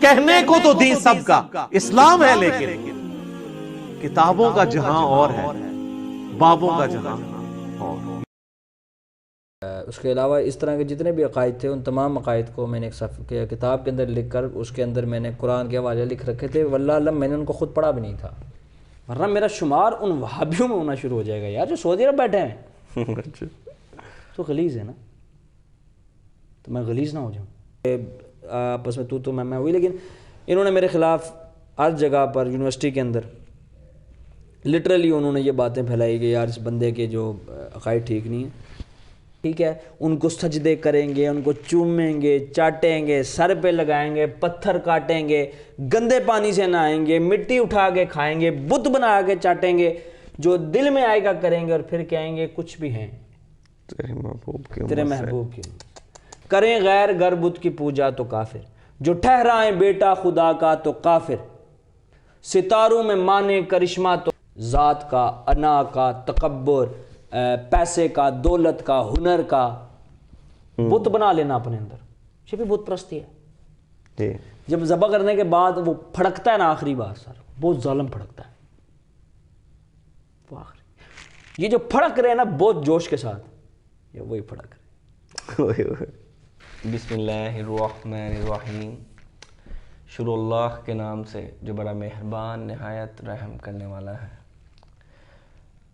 کہنے کو تو دین سب کا اسلام ہے، لیکن کتابوں کا جہاں اور ہے، بابوں کا جہاں اور۔ اس کے علاوہ اس طرح کے جتنے بھی عقائد تھے ان تمام عقائد کو میں نے ایک کتاب کے اندر لکھ کر اس کے اندر میں نے قرآن کے حوالے لکھ رکھے تھے، واللہ علم میں نے ان کو خود پڑھا بھی نہیں تھا، ورنہ میرا شمار ان وہابیوں میں ہونا شروع ہو جائے گا یار جو سعودی عرب بیٹھے ہیں تو غلیظ ہے نا، تو میں غلیظ نہ ہو جاؤں، آپس میں تو میں ہوئی۔ لیکن انہوں نے میرے خلاف ہر جگہ پر یونیورسٹی کے اندر لٹرلی انہوں نے یہ باتیں پھیلائی کہ یار اس بندے کے جو عقائد ٹھیک نہیں ہیں، ٹھیک ہے، ان کو سجدے کریں گے، ان کو چومیں گے، چاٹیں گے، سر پہ لگائیں گے، پتھر کاٹیں گے، گندے پانی سے نہائیں گے، مٹی اٹھا کے کھائیں گے، بت بنا کے چاٹیں گے، جو دل میں آئے گا کریں گے، اور پھر کہیں گے کچھ بھی ہیں تیرے محبوب کی، کریں غیر گر بت کی پوجا تو کافر، جو ٹھہرائیں بیٹا خدا کا تو کافر، ستاروں میں مانے کرشمہ تو ذات کا، انا کا، تکبر، پیسے کا، دولت کا، ہنر کا، بت بنا لینا اپنے اندر، یہ بھی بت پرستی ہے۔ جب ذبح کرنے کے بعد وہ پھڑکتا ہے نا آخری بار سر، بہت ظالم پھڑکتا ہے وہ آخری، یہ جو پھڑک رہے ہیں نا بہت جوش کے ساتھ، یہ وہی پھڑک رہے۔ بسم اللہ الرحمن الرحیم، شروع اللہ کے نام سے جو بڑا مہربان نہایت رحم کرنے والا ہے۔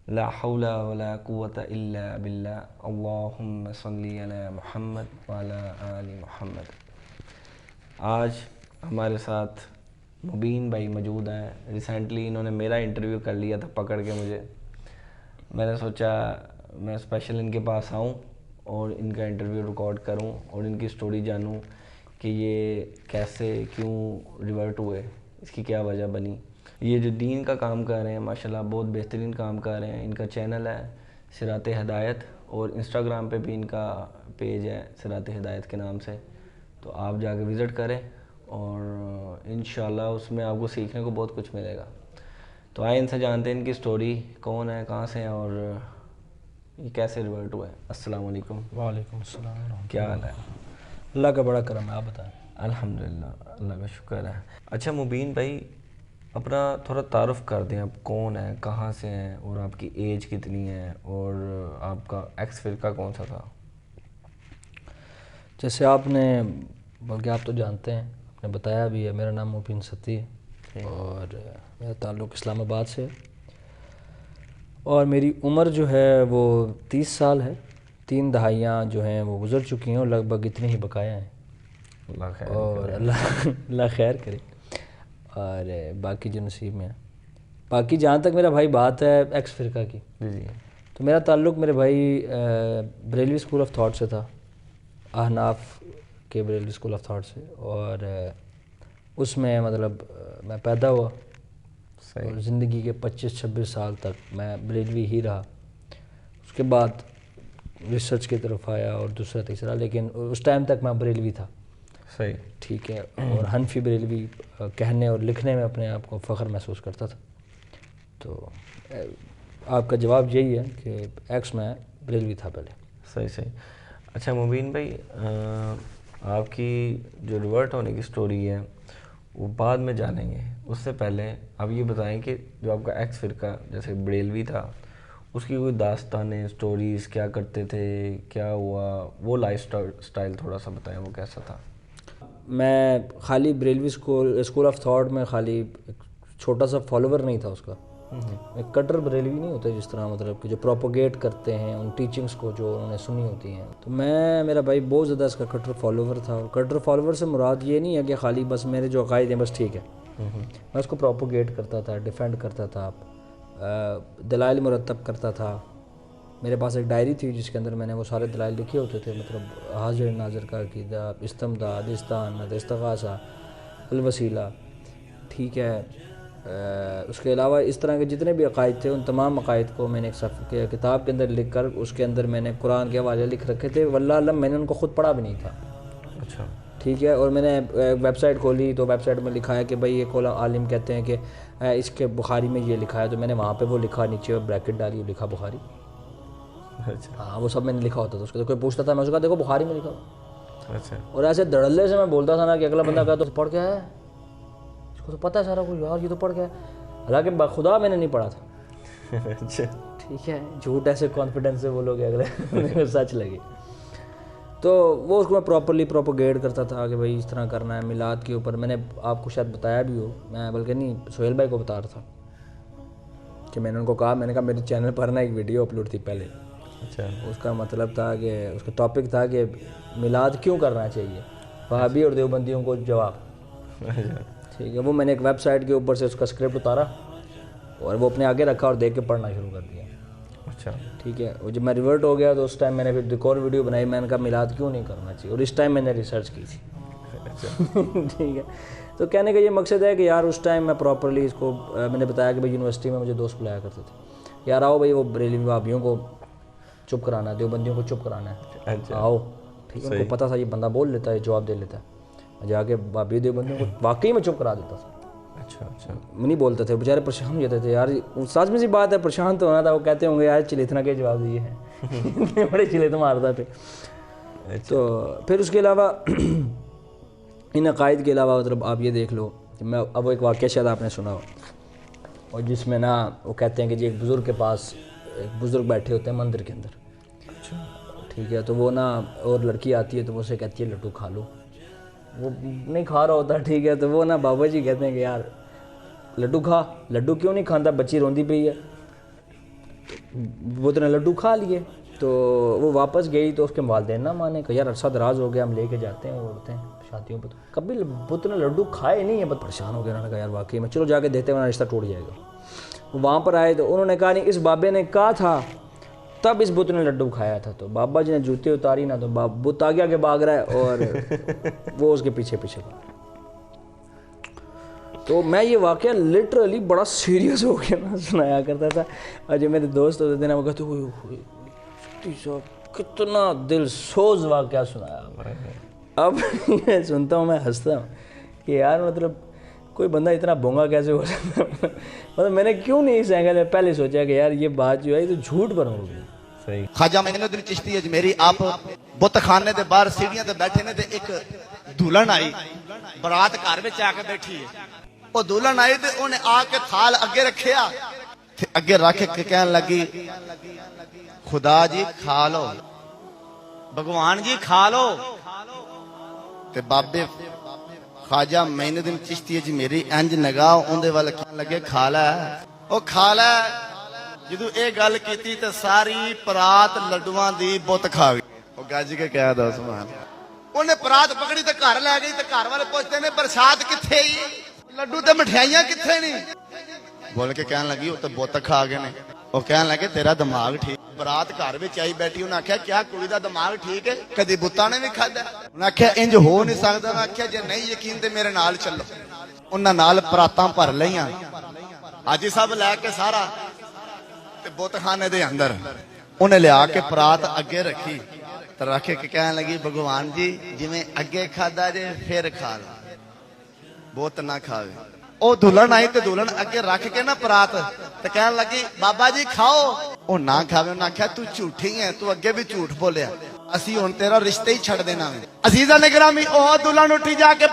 لا حول ولا قوة الا باللہ، اللہم صلی علی محمد وعلی آل محمد۔ آج ہمارے ساتھ مبین بھائی موجود ہیں۔ ریسنٹلی انہوں نے میرا انٹرویو کر لیا تھا پکڑ کے مجھے، میں نے سوچا میں اسپیشل ان کے پاس آؤں اور ان کا انٹرویو ریکارڈ کروں اور ان کی سٹوری جانوں کہ یہ کیسے کیوں ریورٹ ہوئے، اس کی کیا وجہ بنی۔ یہ جو دین کا کام کر رہے ہیں ماشاءاللہ بہت بہترین کام کر رہے ہیں۔ ان کا چینل ہے صراط ہدایت، اور انسٹاگرام پہ بھی ان کا پیج ہے صراط ہدایت کے نام سے، تو آپ جا کے وزٹ کریں اور انشاءاللہ اس میں آپ کو سیکھنے کو بہت کچھ ملے گا۔ تو آئے ان سے جانتے ہیں ان کی سٹوری، کون ہے، کہاں سے ہیں، اور یہ کیسے ریورٹ ہوئے۔ السلام علیکم۔ وعلیکم السلام، کیا حال ہے؟ اللہ کا بڑا کرم ہے، آپ بتائیں۔ الحمدللہ، اللہ کا شکر ہے۔ اچھا مبین بھائی، اپنا تھوڑا تعارف کر دیں، آپ کون ہیں، کہاں سے ہیں، اور آپ کی ایج کتنی ہے، اور آپ کا ایکس فرقہ کون سا تھا؟ جیسے آپ نے، بلکہ آپ تو جانتے ہیں، آپ نے بتایا بھی ہے، میرا نام مبین ستی ہے اور میرا تعلق اسلام آباد سے ہے، اور میری عمر جو ہے وہ 30 سال ہے، 3 دہائیاں جو ہیں وہ گزر چکی ہیں اور لگ بھگ اتنے ہی بقایا ہیں، اللہ خیر اور اللہ خیر کرے، اور باقی جو نصیب میں ہے۔ باقی جہاں تک میرا بھائی بات ہے ایکس فرقہ کی، جی تو میرا تعلق میرے بھائی بریلوی اسکول آف تھاٹ سے تھا، احناف کے بریلوی اسکول آف تھاٹ سے، اور اس میں مطلب میں پیدا ہوا اور زندگی کے 25-26 سال تک میں بریلوی ہی رہا۔ اس کے بعد ریسرچ کی طرف آیا اور دوسرا تیسرا، لیکن اس ٹائم تک میں بریلوی تھا، صحیح، ٹھیک ہے، اور حنفی بریلوی کہنے اور لکھنے میں اپنے آپ کو فخر محسوس کرتا تھا۔ تو آپ کا جواب یہی ہے کہ ایکس میں بریلوی تھا پہلے۔ صحیح۔ اچھا مبین بھائی، آپ کی جو ریورٹ ہونے کی سٹوری ہے وہ بعد میں جانیں گے، اس سے پہلے آپ یہ بتائیں کہ جو آپ کا ایکس فرقہ جیسے بریلوی تھا، اس کی کوئی داستانیں، سٹوریز، کیا کرتے تھے، کیا ہوا، وہ لائف سٹائل تھوڑا سا بتائیں، وہ کیسا تھا؟ میں خالی بریلوی اسکول آف تھاٹ میں خالی ایک چھوٹا سا فالوور نہیں تھا اس کا، ایک کٹر بریلوی نہیں ہوتا جس طرح مطلب کہ جو پروپوگیٹ کرتے ہیں ان ٹیچنگز کو جو انہوں نے سنی ہوتی ہیں، تو میرا بھائی بہت زیادہ اس کا کٹر فالوور تھا، اور کٹر فالوور سے مراد یہ نہیں ہے کہ خالی بس میرے جو عقائد ہیں بس ٹھیک ہے، میں اس کو پروپوگیٹ کرتا تھا، ڈیفینڈ کرتا تھا، دلائل مرتب کرتا تھا۔ میرے پاس ایک ڈائری تھی جس کے اندر میں نے وہ سارے دلائل لکھے ہوتے تھے، مطلب حاضر ناظر کا عقیدہ، استمداد، استعانت، استغاثہ، الوسیلہ، ٹھیک ہے۔ اس کے علاوہ اس طرح کے جتنے بھی عقائد تھے ان تمام عقائد کو میں نے ایک کتاب کے اندر لکھ کر اس کے اندر میں نے قرآن کے حوالے لکھ رکھے تھے، واللہ علم میں نے ان کو خود پڑھا بھی نہیں تھا۔ اچھا، ٹھیک ہے، اور میں نے ویب سائٹ کھولی تو ویب سائٹ میں لکھا ہے کہ بھائی ایک عالم کہتے ہیں کہ اس کے بخاری میں یہ لکھا ہے، تو میں نے وہاں پہ وہ لکھا، نیچے بریکٹ ڈالی، لکھا بخاری۔ ہاں وہ سب میں نے لکھا ہوتا تھا، اس کے کوئی پوچھتا تھا میں اس کو کہا دیکھو بخاری میں لکھا ہوا۔ اچھا، اور ایسے دھڑلے سے میں بولتا تھا نا کہ اگلا بندہ کہا تو پڑھ کے آیا ہے، کو تو پتہ ہے سارا کچھ، یار یہ تو پڑھ گیا، حالانکہ خدا میں نے نہیں پڑھا تھا. اچھا ٹھیک ہے، جھوٹ ایسے کانفیڈنس سے بولو گے اگر سچ لگے. تو وہ اس کو میں پراپرلی پروپوگیٹ کرتا تھا کہ بھائی اس طرح کرنا ہے میلاد کے اوپر. میں نے آپ کو شاید بتایا بھی ہو، میں بلکہ نہیں سہیل بھائی کو بتا رہا تھا کہ میں نے ان کو کہا، میں نے کہا میرے چینل پر نا ایک ویڈیو اپلوڈ تھی پہلے. اچھا اس کا مطلب تھا کہ اس کا ٹاپک تھا کہ میلاد کیوں کرنا چاہیے، وہابی اور دیوبندیوں کو جواب. ٹھیک ہے، وہ میں نے ایک ویب سائٹ کے اوپر سے اس کا اسکرپٹ اتارا اور وہ اپنے آگے رکھا اور دیکھ کے پڑھنا شروع کر دیا. اچھا ٹھیک ہے، اور جب میں ریورٹ ہو گیا تو اس ٹائم میں نے پھر ایک اور ویڈیو بنائی، میں نے کہا میلاد کیوں نہیں کرنا چاہیے، اور اس ٹائم میں نے ریسرچ کی تھی. ٹھیک ہے، تو کہنے کا یہ مقصد ہے کہ یار اس ٹائم میں پراپرلی اس کو میں نے بتایا کہ بھائی یونیورسٹی میں مجھے دوست بلایا کرتے تھے، یار آؤ بھائی وہ بریلوی وہابیوں کو چپ کرانا ہے، دیوبندیوں کو چپ کرانا ہے، آؤ. ٹھیک ہے، ان کو پتہ تھا یہ بندہ بول لیتا ہے، جواب دے لیتا ہے، جا کے وہابی دیوبندیوں کو واقعی میں چپ کرا دیتا تھا. اچھا اچھا نہیں بولتے تھے بیچارے، پریشان ہو جاتے تھے یار. سچ میں سی بات ہے، پریشان تو ہونا تھا. وہ کہتے ہوں گے یار چلیتنا کے جواب دیے ہیں، اتنے بڑے چلیت مارتا پہ. تو پھر اس کے علاوہ ان عقائد کے علاوہ مطلب آپ یہ دیکھ لو کہ میں اب ایک واقعہ شاید آپ نے سنا ہو، اور جس میں نا وہ کہتے ہیں کہ جی ایک بزرگ کے پاس ایک بزرگ بیٹھے ہوتے ہیں مندر کے اندر. اچھا ٹھیک ہے، تو وہ نا اور لڑکی آتی ہے تو وہ اسے کہتی ہے لڈو کھا لو. وہ نہیں کھا رہا ہوتا. ٹھیک ہے، تو وہ نا بابا جی کہتے ہیں کہ یار لڈو کھا. لڈو کیوں نہیں کھاتا، بچی روندی پئی ہے. وہ تو نے لڈو کھا لیے. تو وہ واپس گئی تو اس کے والدین نہ مانے کہ یار عرصہ دراز ہو گیا، ہم لے کے جاتے ہیں اڑتے ہیں شادیوں پہ، تو کبھی بت نے لڈو کھائے نہیں ہے. بس پریشان ہو گیا، انہوں نے کہا یار واقعی میں چلو جا کے دیتے ہیں، رشتہ ٹوٹ جائے گا. وہ وہاں پر آئے تو انہوں نے کہا نہیں اس بابے نے کہا تھا تب اس بت نے لڈو کھایا تھا. تو بابا جی نے جوتے اتاری نا تو بت آگے آگے بھاگ رہا ہے اور وہ اس کے پیچھے پیچھے. تو میں یہ واقعہ لٹرلی بڑا سیریس ہو گیا نا سنایا کرتا تھا، اور جو میرے دوست ہوتے تھے نا وہ کہتے مفتی صاحب کتنا دل سوز واقعہ سنایا. اب میں سنتا ہوں میں ہنستا ہوں کہ یار مطلب کوئی بندہ اتنا بونگا کیسے ہو سکتا ہے. مطلب میں نے کیوں نہیں اس اینگل میں پہلے سوچا کہ یار یہ بات جو ہے یہ تو جھوٹ پر ہوگی. صحیح. خواجہ معین الدین چشتی اجمیری آپ بت خانے دے باہر سیڑھیاں تے بیٹھے نے تے ایک دلہن آئی برات گھر وچ آ کے بیٹھی ہے. وہ دلہن آئی تے اونے آ کے تھال اگے رکھیا تے اگے رکھ کے کہن لگی خدا جی کھا لو، بھگوان جی کھا لو. تے بابے خواجہ معین الدین چشتی اجمیری انج نگاہ اوندے ول کہن لگے کھا لے او کھا لے. جدو اے گل کیتی تے ساری پرات لڈواں دی بت کھا گئی. او گج کے کہہ دو سبحان. اونے پرات پکڑی تے گھر لے گئی تے گھر والے پوچھتے نے برسات کتھے ہی، لڈو تے مٹھائیاں کتھے نہیں. بول کے کہن لگی او تے بت کھا گئے نے. او کہن لگے تیرا دماغ ٹھیک. برات گھر وچ آئی بیٹھی، انہاں آکھیا کیا کڑی دا دماغ ٹھیک ہے، کدی بتاں نے بھی کھادا. انہاں آکھیا انج ہو نہیں سکدا. میں آکھیا جے نہیں یقین تے میرے نال چلو. انہاں نال پراتاں بھر لئیاں حاجی صاحب لے کے سارا بت خانے دے اندر. انہیں لیا کے پرات اگے رکھی تو رکھ کے کہنے لگی بھگوان جی جویں اگے کھادا جے پھر کھا لو، بت نہ کھاوے. او دلہن آئی تے دلہن اگے رکھ کے نا پرات تے کہنے لگی بابا جی کھاؤ. او نہ کھاوے. انہاں آکھیا تو جھوٹھی ہے، تو اگے بھی جھوٹ بولیا، اسی ہن تیرا رشتہ ہی چھڑ دینا. عزیزاں نے گرامی او دلہن اٹھی جا کے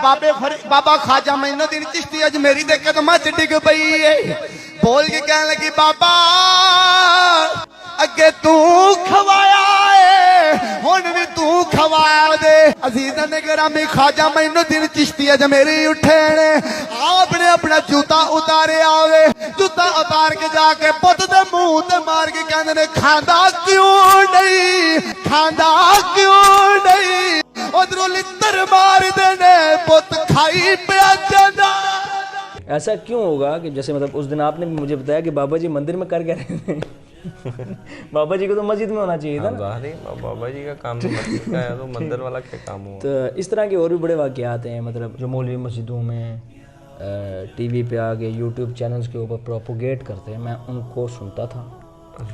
بابا خواجہ معین الدین چشتی اجمیری دے قدماں چ ڈگ پئی بول کے کہنے لگی بابا اگے تو کھوایا ہے ہن بھی تو کھوا دے. عزیزاں نے گرامی خواجہ معین الدین چشتی اجمیری اٹھے نے، آپ نے اپنا جوتا اتارے آوے، جوتا اتار کے جا کے بت دے منہ تے مار کے کہندے نے کھاندا کیوں نہیں، کھاندا کیوں نہیں. ادھروں لتر مار دے نے بت کھائی پیا جانا. ایسا کیوں ہوگا کہ جیسے مطلب اس دن آپ نے مجھے بتایا کہ بابا جی مندر میں کر کے رہے تھے. بابا جی کو تو مسجد میں ہونا چاہیے تھا نا. بابا جی کا کام تو مسجد کا ہے، تو مندر والا کیا کام ہوا. تو اس طرح کے اور بھی بڑے واقعات ہیں مطلب جو مولوی مسجدوں میں ٹی وی پہ آگے یوٹیوب چینلز کے اوپر پروپوگیٹ کرتے ہیں. میں ان کو سنتا تھا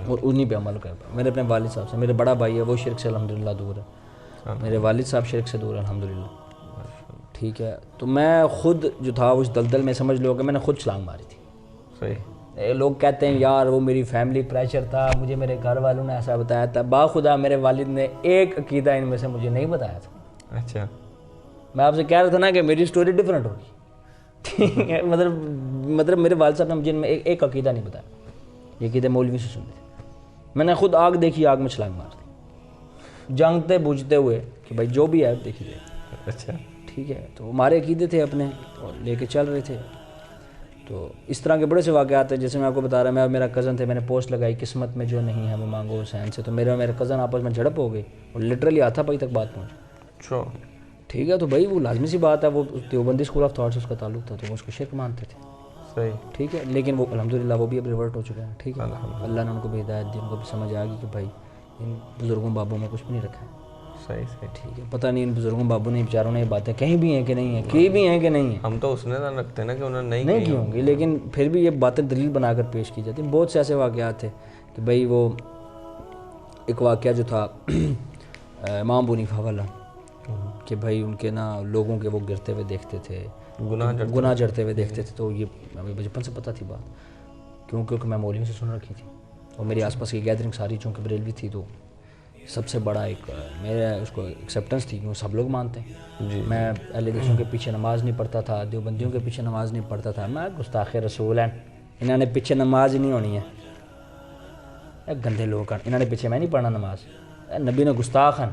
اور انہی پہ عمل کرتا. میرے اپنے والد صاحب سے، میرے بڑا بھائی ہے وہ شرک سے الحمدللہ دور ہے، میرے والد صاحب شرک سے دور ہے الحمدللہ. ٹھیک ہے، تو میں خود جو تھا اس دلدل میں سمجھ لو کہ میں نے خود چھلانگ ماری تھی. صحیح. لوگ کہتے ہیں یار وہ میری فیملی پریشر تھا، مجھے میرے گھر والوں نے ایسا بتایا تھا. باخدا میرے والد نے ایک عقیدہ ان میں سے مجھے نہیں بتایا تھا. اچھا. میں آپ سے کہہ رہا تھا نا کہ میری سٹوری ڈیفرنٹ ہوگی. ٹھیک ہے، مطلب میرے والد صاحب نے مجھے ایک عقیدہ نہیں بتایا، یہ عقیدہ مولوی سے سنتے تھے. میں نے خود آگ دیکھی، آگ میں چھلانگ مار دی، جانگتے بوجھتے ہوئے کہ بھائی جو بھی ہے دیکھی جائے. اچھا ٹھیک ہے، تو ہمارے عقیدے تھے اپنے اور لے کے چل رہے تھے. تو اس طرح کے بڑے سے واقعات ہیں. جیسے میں آپ کو بتا رہا، میں اور میرا کزن تھے، میں نے پوسٹ لگائی قسمت میں جو نہیں ہے وہ مانگو حسین سے، تو میرے اور میرے کزن آپس میں جھڑپ ہو گئی اور لٹرلی ہاتھا پائی تک بات پہنچی. اچھا ٹھیک ہے، تو بھائی وہ لازمی سی بات ہے، وہ دیوبندی اسکول آف تھاٹ سے اس کا تعلق تھا، تو وہ اس کو شرک مانتے تھے. صحیح. ٹھیک ہے، لیکن وہ الحمدللہ وہ بھی اب ریورٹ ہو چکے ہیں. ٹھیک ہے، اللہ نے ان کو بھی ہدایت دی، ان کو بھی سمجھ آ گئی کہ بھائی ان بزرگوں بابوں میں کچھ بھی نہیں رکھا ہے. صحیح صحیح. ٹھیک ہے، پتہ نہیں ان بزرگوں بابوں نے بیچاروں نے یہ باتیں کہیں بھی ہیں کہ نہیں ہیں، کی بھی ہیں کہ نہیں ہیں. ہم تو اس نے رکھتے ہیں نا کہ انہوں نے نہیں کی ہوں گی، لیکن پھر بھی یہ باتیں دلیل بنا کر پیش کی جاتی ہیں. بہت سے ایسے واقعات تھے کہ بھائی وہ ایک واقعہ جو تھا امام ابو حنیفہ والا کہ بھائی ان کے نا لوگوں کے وہ گرتے ہوئے دیکھتے تھے، گناہ جڑتے ہوئے دیکھتے تھے. تو یہ ہمیں بچپن سے پتہ تھی بات، کیونکہ میں مولوی سے سن رکھی تھی اور میری آس پاس کی گیدرنگ ساری چونکہ بریلوی تھی، تو سب سے بڑا ایک میرے اس کو ایکسیپٹنس تھی کہ سب لوگ مانتے ہیں. میں اہل حدیثوں کے پیچھے نماز نہیں پڑھتا تھا، دیوبندیوں کے پیچھے نماز نہیں پڑھتا تھا. میں گستاخ رسول ہیں، انہوں نے پیچھے نماز ہی نہیں ہونی ہے، گندے لوگ ہیں، انہوں نے پیچھے میں نہیں پڑھنا نماز، نبی نے گستاخ ہیں.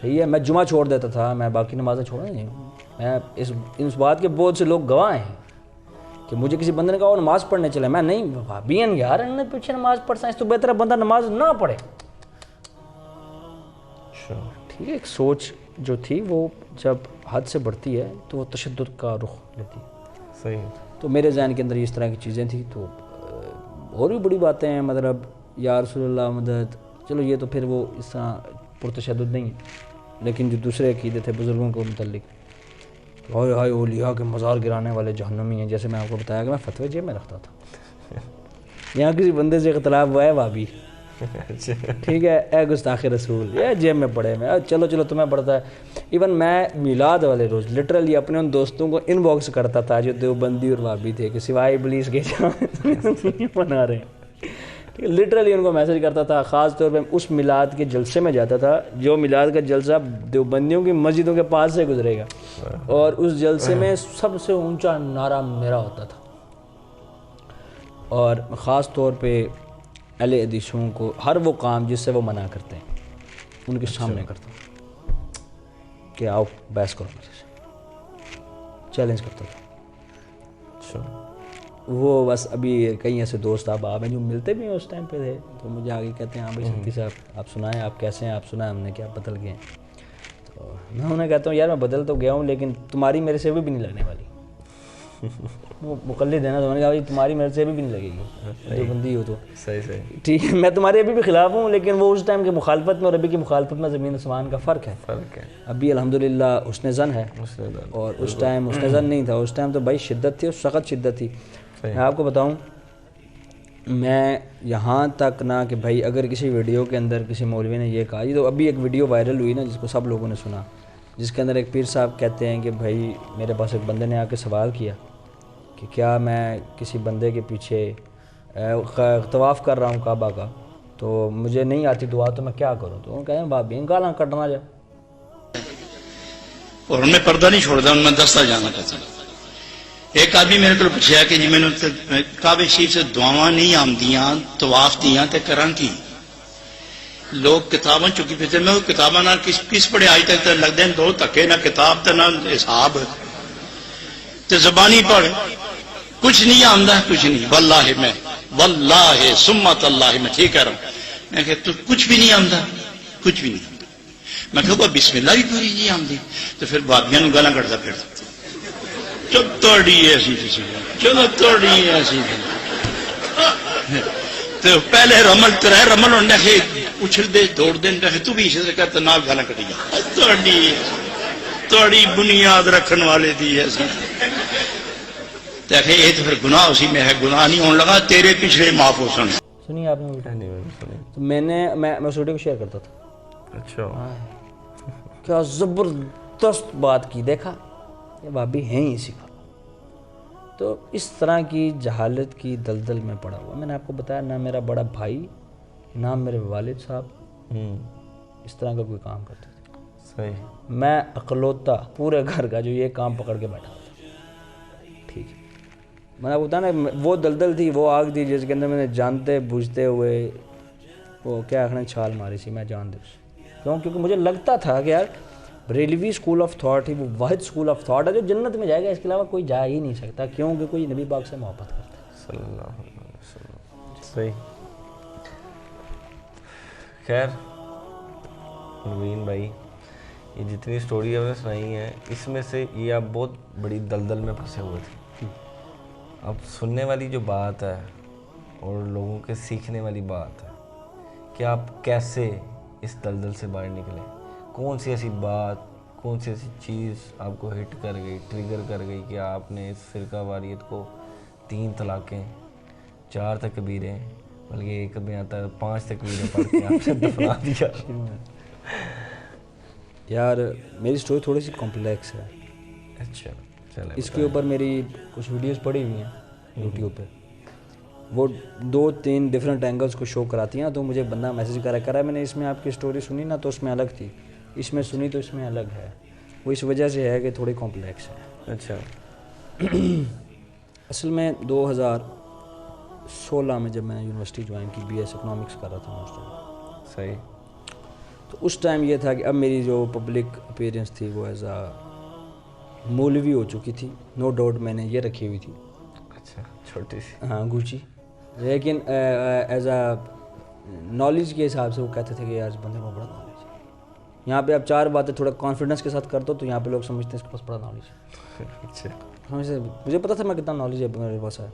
صحیح ہے، میں جمعہ چھوڑ دیتا تھا، میں باقی نمازیں چھوڑا نہیں. میں اس بات کے بہت سے لوگ گواہ ہیں کہ مجھے کسی بندے نے کہا وہ نماز پڑھنے چلے، میں نہیں بھابی ہیں یار، انہوں نے پیچھے نماز پڑھتا ہے، اس تو بہتر ہے بندہ نماز نہ پڑھے. ٹھیک ہے، ایک سوچ جو تھی وہ جب حد سے بڑھتی ہے تو وہ تشدد کا رخ لیتی ہے. صحیح. تو میرے ذہن کے اندر اس طرح کی چیزیں تھیں. تو اور بھی بڑی باتیں ہیں، مطلب یا رسول اللہ مدد، چلو یہ تو پھر وہ اس طرح پرتشدد نہیں ہے، لیکن جو دوسرے عقیدے تھے بزرگوں کے متعلق، ہائے ہائے اولیاء کے مزار گرانے والے جہنمی ہیں. جیسے میں آپ کو بتایا کہ میں فتوی جیب میں رکھتا تھا، یہاں کسی بندے سے اختلاف ہوا ہے بھابی، ٹھیک ہے، اے گستاخ رسول، یہ جیب میں پڑے میں، چلو تمہیں پڑتا ہے. ایون میں میلاد والے روز لٹرلی اپنے ان دوستوں کو ان باکس کرتا تھا جو دیوبندی اور وہابی تھے کہ سوائے ابلیس کے بنا رہے ہیں. لٹرلی ان کو میسج کرتا تھا. خاص طور پہ اس میلاد کے جلسے میں جاتا تھا جو میلاد کا جلسہ دیوبندیوں کی مسجدوں کے پاس سے گزرے گا، اور اس جلسے میں سب سے اونچا نعرہ میرا ہوتا تھا. اور خاص طور پہ اہل حدیثوں کو ہر وہ کام جس سے وہ منع کرتے ہیں ان کے سامنے کرتا ہوں کہ آؤ بحث کرو میرے سے، چیلنج کرتا تھا. وہ بس ابھی کئی ایسے دوست احباب ہیں جو ملتے بھی ہیں اس ٹائم پہ تھے، تو مجھے آگے کہتے ہیں ہاں بھائی شفیع صاحب آپ سنائیں، آپ کیسے ہیں، آپ سنائیں ہم نے کیا بدل گئے ہیں. تو میں انہیں کہتا ہوں یار میں بدل تو گیا ہوں لیکن تمہاری میرے سے بھی نہیں لگنے والی. وہ مقلد ہے نا، تو میں نے کہا بھائی تمہاری میرے سے بھی نہیں لگے گی، جو بندی ہو تو صحیح. ٹھیک ہے، میں تمہارے ابھی بھی خلاف ہوں، لیکن وہ اس ٹائم کی مخالفت میں اور ابھی کی مخالفت میں زمین آسمان کا فرق ہے. ابھی الحمدللہ حسن ظن ہے، اور اس ٹائم حسن ظن نہیں تھا. اس ٹائم تو بھائی شدت تھی، سخت شدت تھی. میں آپ کو بتاؤں، میں یہاں تک نہ کہ بھائی اگر کسی ویڈیو کے اندر کسی مولوی نے یہ کہا، یہ تو ابھی ایک ویڈیو وائرل ہوئی نا جس کو سب لوگوں نے سنا، جس کے اندر ایک پیر صاحب کہتے ہیں کہ بھائی میرے پاس ایک بندے نے آ کے سوال کیا کہ کیا میں کسی بندے کے پیچھے طواف کر رہا ہوں کعبہ کا، تو مجھے نہیں آتی دعا تو میں کیا کروں. تو وہ کہیں بھابی گالاں کٹنا جائے، اور ان میں پردہ نہیں چھوڑتا، ان میں دستہ جانا چاہتا. ایک آدمی میرے کو پوچھا کہ جی میں نے کعبے شریف سے دعاواں نہیں آمدیاں طواف دیاں تے کراں کی. لوگ کتاباں چکی پھرتے، میں کتاباں نہ کس پڑھے آج تک لگتے ہیں دو دھکے، نہ کتاب تے نہ حساب تے زبانی پڑھ، کچھ نہیں آمدہ کچھ نہیں. واللہ سمت اللہ میں ٹھیک کہہ رہا ہوں. میں کہ تو کچھ بھی نہیں آمدہ، کچھ بھی نہیں آمدہ. میں کہ بسم اللہ بھی پوری نہیں آمدی. تو پھر بابیاں نو گالاں کٹدا پھردا، چلو توڑی ایسی چلو توڑی ایسی. تو پہلے رمل ترے رمل ہونے کے اچھل دے دوڑ دے تو بھی اسے کہتا نہ گالاں کٹی جا توڑی بنیاد رکھن والے دی ایسی. دیکھیں یہ تو پھر گناہ اسی میں ہے، گناہ نہیں ہونے لگا تیرے پچھڑے معاف ہو سن. سنیے آپ نے تو میں اس ویڈیو کو شیئر کرتا تھا. اچھا کیا زبردست بات کی، دیکھا یہ بھابی ہیں ہی اسی کا. تو اس طرح کی جہالت کی دلدل میں پڑا ہوا. میں نے آپ کو بتایا نہ میرا بڑا بھائی نہ میرے والد صاحب اس طرح کا کوئی کام کرتے تھے. صحیح. میں اکلوتا پورے گھر کا جو یہ کام پکڑ کے بیٹھا تھا. ٹھیک ہے, میں نے بتایا نا وہ دلدل تھی, وہ آگ تھی جس کے اندر میں نے جانتے بوجھتے ہوئے وہ کیا آخر چھال ماری سی, میں جان دے کیوں, کیونکہ مجھے لگتا تھا کہ یار Barelvi school of thought he وہ واحد اسکول آف تھاٹ ہے جو جنت میں جائے گا, اس کے علاوہ کوئی جا ہی نہیں سکتا, کیونکہ کوئی نبی پاک سے محبت کرتا ہے صلی اللہ علیہ وسلم. صحیح. خیر پروین بھائی, یہ جتنی سٹوری آپ نے سنائی ہیں اس میں سے یہ آپ بہت بڑی دلدل میں پھنسے ہوئے تھے. اب سننے والی جو بات ہے اور لوگوں کے سیکھنے والی بات ہے کہ آپ کیسے اس دلدل سے باہر نکلیں, کون سی ایسی بات, کون سی ایسی چیز آپ کو ہٹ کر گئی, ٹریگر کر گئی کہ آپ نے اس فرقہ واریت کو 3 طلاقیں, 4 تکبیریں, بلکہ ایک میں آتا ہے 5 تکبیریں پڑھ کے آپ سے دفنا دیا. یار میری سٹوری تھوڑی سی کمپلیکس ہے. اچھا چلیں, اس کے اوپر میری کچھ ویڈیوز پڑی ہوئی ہیں یوٹیوب پہ, وہ 2-3 ڈفرینٹ اینگلس کو شو کراتی ہیں. تو مجھے بندہ میسیج کرا میں نے اس میں آپ کی سٹوری سنی نا تو اس میں الگ تھی, اس میں سنی تو اس میں الگ ہے. وہ اس وجہ سے ہے کہ تھوڑی کمپلیکس ہے. اچھا. اصل میں 2016 میں جب میں نے یونیورسٹی جوائن کی, BS اکنامکس کر رہا تھا اس ٹائم. صحیح. تو اس ٹائم یہ تھا کہ اب میری جو پبلک اپیرنس تھی وہ ایز اے مولوی ہو چکی تھی. نو ڈاؤٹ میں نے یہ رکھی ہوئی تھی, اچھا چھوٹی سی, ہاں گوچی, لیکن ایز اے نالج کے حساب سے وہ کہتے تھے کہ یار اس بندے کو بڑا نالج ہے. یہاں پہ آپ 4 باتیں تھوڑا کانفیڈنس کے ساتھ کر دو تو یہاں پہ لوگ سمجھتے ہیں اس کے پاس بڑا نالج ہے. اچھا. مجھے پتا تھا میں کتنا نالج ہے میرے پاس ہے.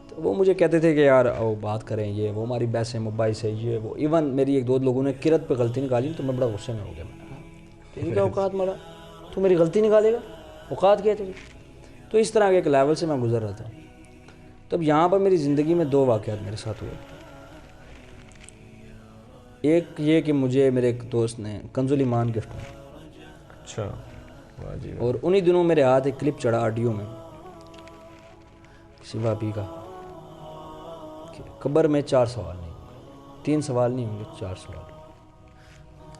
تو وہ مجھے کہتے تھے کہ یار آؤ بات کریں, یہ وہ ہماری بحث ہے موبائل سے, یہ وہ. ایون میری 1-2 لوگوں نے کرت پہ غلطی نکالی تو میں بڑا غصے میں ہو گیا. میں کیا اوقات مارا, تو میری غلطی نکالے گا, اوقات کیا تجھے. تو اس طرح کے ایک لیول سے میں گزر رہا تھا. تب یہاں پر میری زندگی میں 2 واقعات میرے ساتھ ہوئے. ایک یہ کہ مجھے میرے ایک دوست نے کنز الایمان گفٹ کی. اچھا واہ جی. اور انہی دنوں میرے ہاتھ ایک کلپ چڑھا آڈیو میں کسی وابی کا, قبر میں 4 سوال نہیں ہوں گے, 3 سوال نہیں ہوں گے, 4 سوال.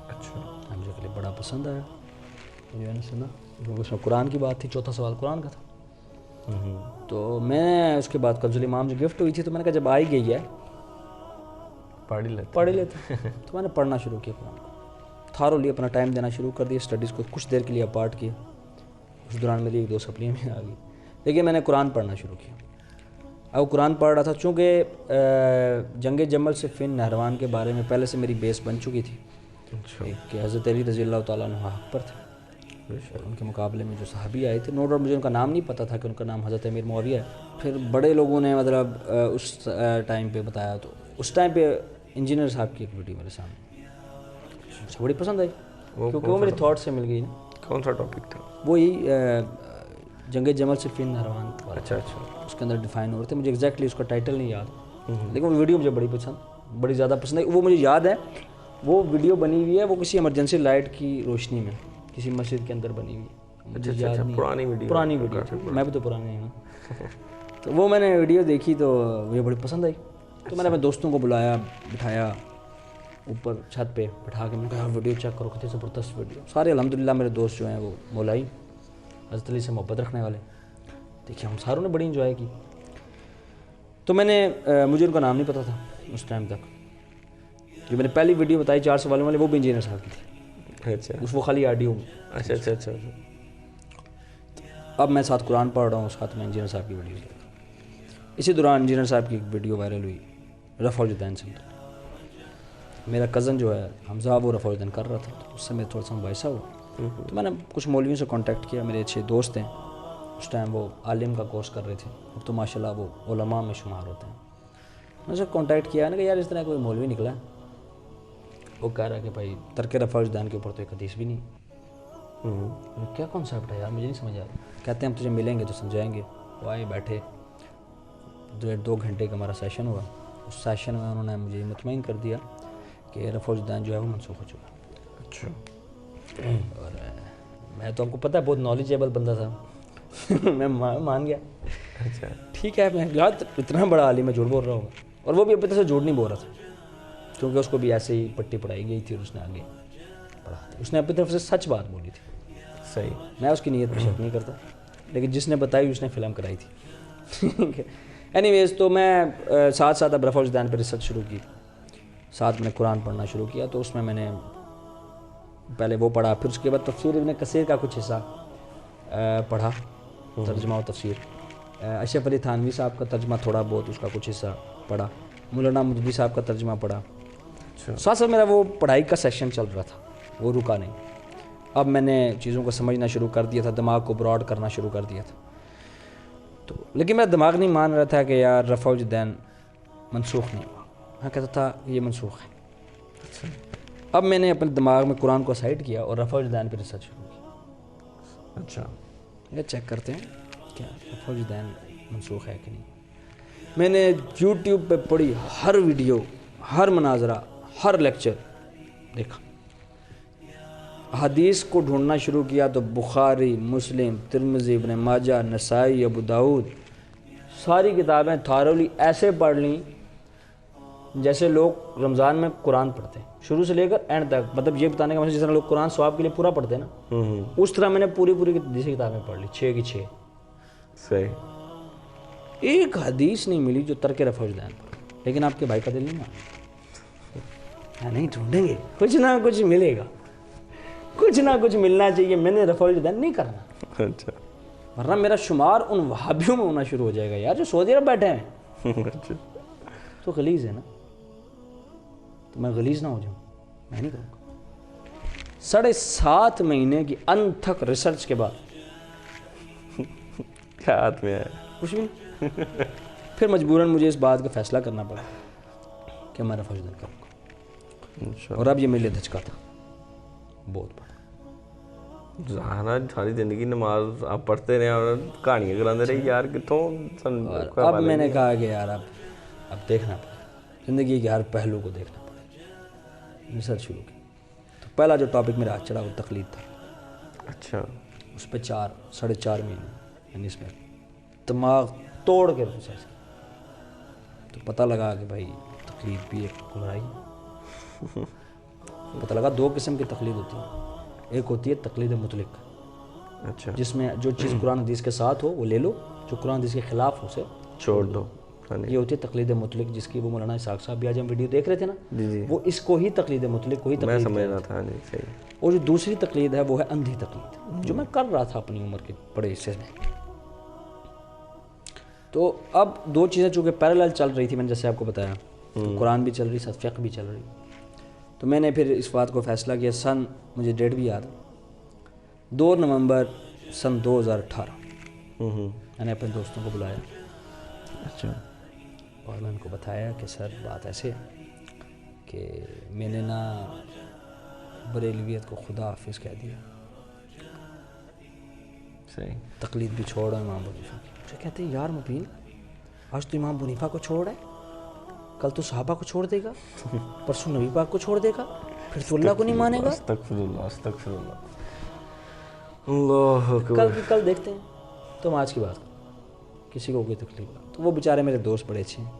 اچھا. مجھے کلپ بڑا پسند آیا, میں نے سنا کیونکہ اس میں قرآن کی بات تھی, 4تھا سوال قرآن کا تھا. تو میں اس کے بعد کنز الایمان جو گفٹ ہوئی تھی تو میں نے کہا جب آئی گئی ہے پڑھ لیتے. تو میں نے پڑھنا شروع کیا قرآن کو, تھارولی اپنا ٹائم دینا شروع کر دیا اسٹڈیز کو. کچھ دیر کے لیے اپارٹ کیا, اس دوران میری 1-2 سپلیاں بھی آ گئی, لیکن میں نے قرآن پڑھنا شروع کیا. اب قرآن پڑھ رہا تھا, چونکہ جنگ جمل سے فن نہروان کے بارے میں پہلے سے میری بیس بن چکی تھی کہ حضرت علی رضی اللہ تعالیٰ عنہ حق پر تھے. ان کے مقابلے میں جو صحابی آئے تھے, نو ڈاؤٹ مجھے ان کا نام نہیں پتہ تھا کہ ان کا نام حضرت امیر معاویہ ہے. پھر بڑے لوگوں نے مطلب اس ٹائم پہ بتایا, تو اس ٹائم پہ انجینئر صاحب کی ایک ویڈیو میرے سامنے مجھے بڑی پسند آئی کیونکہ وہ میرے تھاٹ سے مل گئی نا. کون سا ٹاپک تھا؟ وہی جنگ جمل سے فن نہروان. اچھا اچھا. اس کے اندر ڈیفائن ہو رہے تھے. مجھے ایگزیکٹلی اس کا ٹائٹل نہیں یاد, لیکن وہ ویڈیو مجھے بڑی زیادہ پسند ہے. وہ مجھے یاد ہے, وہ ویڈیو بنی ہوئی ہے, وہ کسی ایمرجنسی لائٹ کی روشنی میں کسی مسجد کے اندر بنی ہوئی ہے. پرانی ویڈیو, میں بھی تو پرانی ہوں. تو وہ میں نے ویڈیو دیکھی تو مجھے بڑی پسند آئی. تو میں نے اپنے دوستوں کو بلایا, بٹھایا اوپر چھت پہ بٹھا کے, میں نے کہا ویڈیو چیک کرو, کتنی زبردست ویڈیو. سارے الحمدللہ میرے دوست جو ہیں وہ مولائی حضرت علی سے محبت رکھنے والے. دیکھیے ہم ساروں نے بڑی انجوائے کی. تو میں نے مجھے ان کا نام نہیں پتہ تھا اس ٹائم تک. جو میں نے پہلی ویڈیو بتائی 4 سوالوں والے, وہ بھی انجینئر صاحب کی تھی. اچھا. وہ خالی آڈیو میں. اچھا اچھا اچھا. اب میں ساتھ قرآن پڑھ رہا ہوں, ساتھ میں انجینئر صاحب کی ویڈیو دیکھ رہا ہوں. اسی دوران انجینئر صاحب کی ایک ویڈیو وائرل ہوئی رفع الجدین سے. میرا کزن جو ہے حمزہ, وہ رفع الجدین کر رہا تھا, تو اس سے میں تھوڑا سا مباحثہ ہوا. تو میں نے کچھ مولویوں سے کانٹیکٹ کیا, میرے اچھے دوست ہیں. اس ٹائم وہ عالم کا کورس کر رہے تھے, اب تو ماشاءاللہ وہ علماء میں شمار ہوتے ہیں. میں نے کانٹیکٹ کیا کہ یار اس طرح کوئی مولوی نکلا ہے, وہ کہہ رہا ہے کہ بھائی ترک رفع الجدین کے اوپر تو ایک حدیث بھی نہیں. کیا کانسیپٹ ہے یار, مجھے نہیں سمجھ آ رہا. کہتے ہیں ہم تجھے ملیں گے تو سمجھائیں گے. وہ آئے, بیٹھے, 2 گھنٹے کا ہمارا سیشن ہوا. اس سیشن میں انہوں نے مجھے مطمئن کر دیا کہ رفع الجدین جو ہے وہ منسوخ ہو چکا. اچھا. اور میں تو آپ کو پتہ ہے بہت نالجیبل بندہ تھا, میں مان گیا. اچھا ٹھیک ہے, میں یار اتنا بڑا عالم میں جھوٹ بول رہا ہوگا. اور وہ بھی اپنی طرف سے جھوٹ نہیں بول رہا تھا, کیونکہ اس کو بھی ایسے ہی پٹی پڑھائی گئی تھی اور اس نے آگے پڑھا تھا. اس نے اپنی طرف سے سچ بات بولی تھی. صحیح. میں اس کی نیت پہ شک نہیں کرتا, لیکن جس نے بتائی اس نے فلم کرائی تھی. اینی ویز, تو میں ساتھ ساتھ اب رفع الجدین پہ ریسرچ شروع کی, ساتھ میں نے قرآن پڑھنا شروع کیا. تو اس میں نے پہلے وہ پڑھا, پھر اس کے بعد تفسیر ابن کثیر کا کچھ حصہ پڑھا, ترجمہ و تفسیر. اشرف علی تھانوی صاحب کا ترجمہ تھوڑا بہت, اس کا کچھ حصہ پڑھا. مولانا مجدی صاحب کا ترجمہ پڑھا. ساتھ ساتھ میرا وہ پڑھائی کا سیشن چل رہا تھا, وہ رکا نہیں. اب میں نے چیزوں کو سمجھنا شروع کر دیا تھا, دماغ کو براڈ کرنا شروع کر دیا تھا. تو لیکن میرا دماغ نہیں مان رہا تھا کہ یار رفع الجدین منسوخ نہیں ہوا. میں کہتا تھا یہ منسوخ ہے. اب میں نے اپنے دماغ میں قرآن کو سائڈ کیا اور رفع الجدین پہ ریسرچ شروع کی. اچھا, یہ چیک کرتے ہیں کیا رفع الجدین منسوخ ہے کہ نہیں. میں نے یوٹیوب پہ پڑھی ہر ویڈیو, ہر مناظرہ, ہر لیکچر دیکھا. حدیث کو ڈھونڈنا شروع کیا تو بخاری, مسلم, ترمذی, ابن ماجہ, نسائی, ابو داؤد, ساری کتابیں تھارولی ایسے پڑھ لیں جیسے لوگ رمضان میں قرآن پڑھتے ہیں, شروع سے لے کر اینڈ تک. مطلب یہ بتانے کا مطلب جس طرح لوگ قرآن ثواب کے لیے پورا پڑھتے ہیں نا, اس طرح میں نے پوری حدیثی کتابیں پڑھ لی, 6 کی 6. صحیح. ایک حدیث نہیں ملی جو ترک رفع الجدین پر. لیکن آپ کے بھائی کا دل نہیں مانا, نہیں ڈھونڈیں گے, کچھ نہ کچھ ملے گا, کچھ نہ کچھ ملنا چاہیے. میں نے رفع الجدین نہیں کرنا, اچھا, ورنہ میرا شمار ان وہابیوں میں ہونا شروع ہو جائے گا یار جو سعودی عرب بیٹھے ہیں. تو غلیظ ہے نا, تو میں غلیظ نہ ہو جاؤں, میں نہیں کروں گا. 7.5 مہینے کی انتھک ریسرچ کے بعد کیا ہاتھ میں ہے؟ کچھ بھی نہیں. پھر مجبوراً مجھے اس بات کا فیصلہ کرنا پڑا کہ میں رفع الجدین کروں گا. اور اب یہ میرے لیے دھچکا تھا بہت بڑا. زہرا ساری زندگی نماز آپ پڑھتے رہے اور کہانیاں کراندے رہے یار, کتوں اب میں نے کہا کہ یار اب دیکھنا پڑے, زندگی کے ہر پہلو کو دیکھنا پڑے. ریسرچ شروع کی تو پہلا جو ٹاپک میرا چڑھا وہ تقلید تھا. اچھا, اس پہ 4.5 مہینے یعنی اس میں دماغ توڑ کے ریسرچ کی. تو پتہ لگا کہ بھائی تقلید بھی ایک گمراہی ہے. پتہ لگا 2 قسم کی تقلید ہوتی ہے. ایک ہوتی ہے تقلید مطلق, اچھا, جس میں جو چیز قرآن حدیث کے ساتھ ہو وہ لے لو, جو قرآن حدیث کے خلاف ہو اسے چھوڑ دو. یہ ہوتی ہے تقلید مطلق, جس کی وہ مولانا اسحاق صاحب بھی آج ہم ویڈیو دیکھ رہے تھے نا, وہ اس کو ہی تقلید مطلق کو ہی میں تقلید سمجھ رہا تھا. نہیں صحیح. اور جو دوسری تقلید ہے وہ ہے اندھی تقلید, جو میں کر رہا تھا اپنی عمر کے بڑے حصے میں. تو اب 2 چیزیں چونکہ پیرالل چل رہی تھی, میں نے جیسے آپ کو بتایا, قرآن بھی چل رہی, ساتھ فقہ بھی چل رہی. تو میں نے پھر اس بات کو فیصلہ کیا, سن مجھے ڈیٹ بھی یاد ہے, 2 نومبر سن 2018. میں نے اپنے دوستوں کو بلایا. اچھا, اور میں ان کو بتایا کہ سر بات ایسے ہے کہ میں نے نا بریلویت کو خدا حافظ کہہ دیا, صحیح. تقلید بھی چھوڑ رہا امام ابو حنیفہ کی. مجھے کہتے ہیں یار مبین, آج تو امام ابو حنیفہ کو چھوڑ رہا ہے, کل تو صحابہ کو چھوڑ دے گا, پرسوں نبی پاک کو چھوڑ دے گا, پھر تو اللہ کو نہیں مانے گا. استغفر اللہ, استغفر اللہ, اللہ اکبر. کل کی کل دیکھتے ہیں. تم آج کی بات کسی کو کوئی تکلیف. تو وہ بیچارے میرے دوست بڑے اچھے ہیں,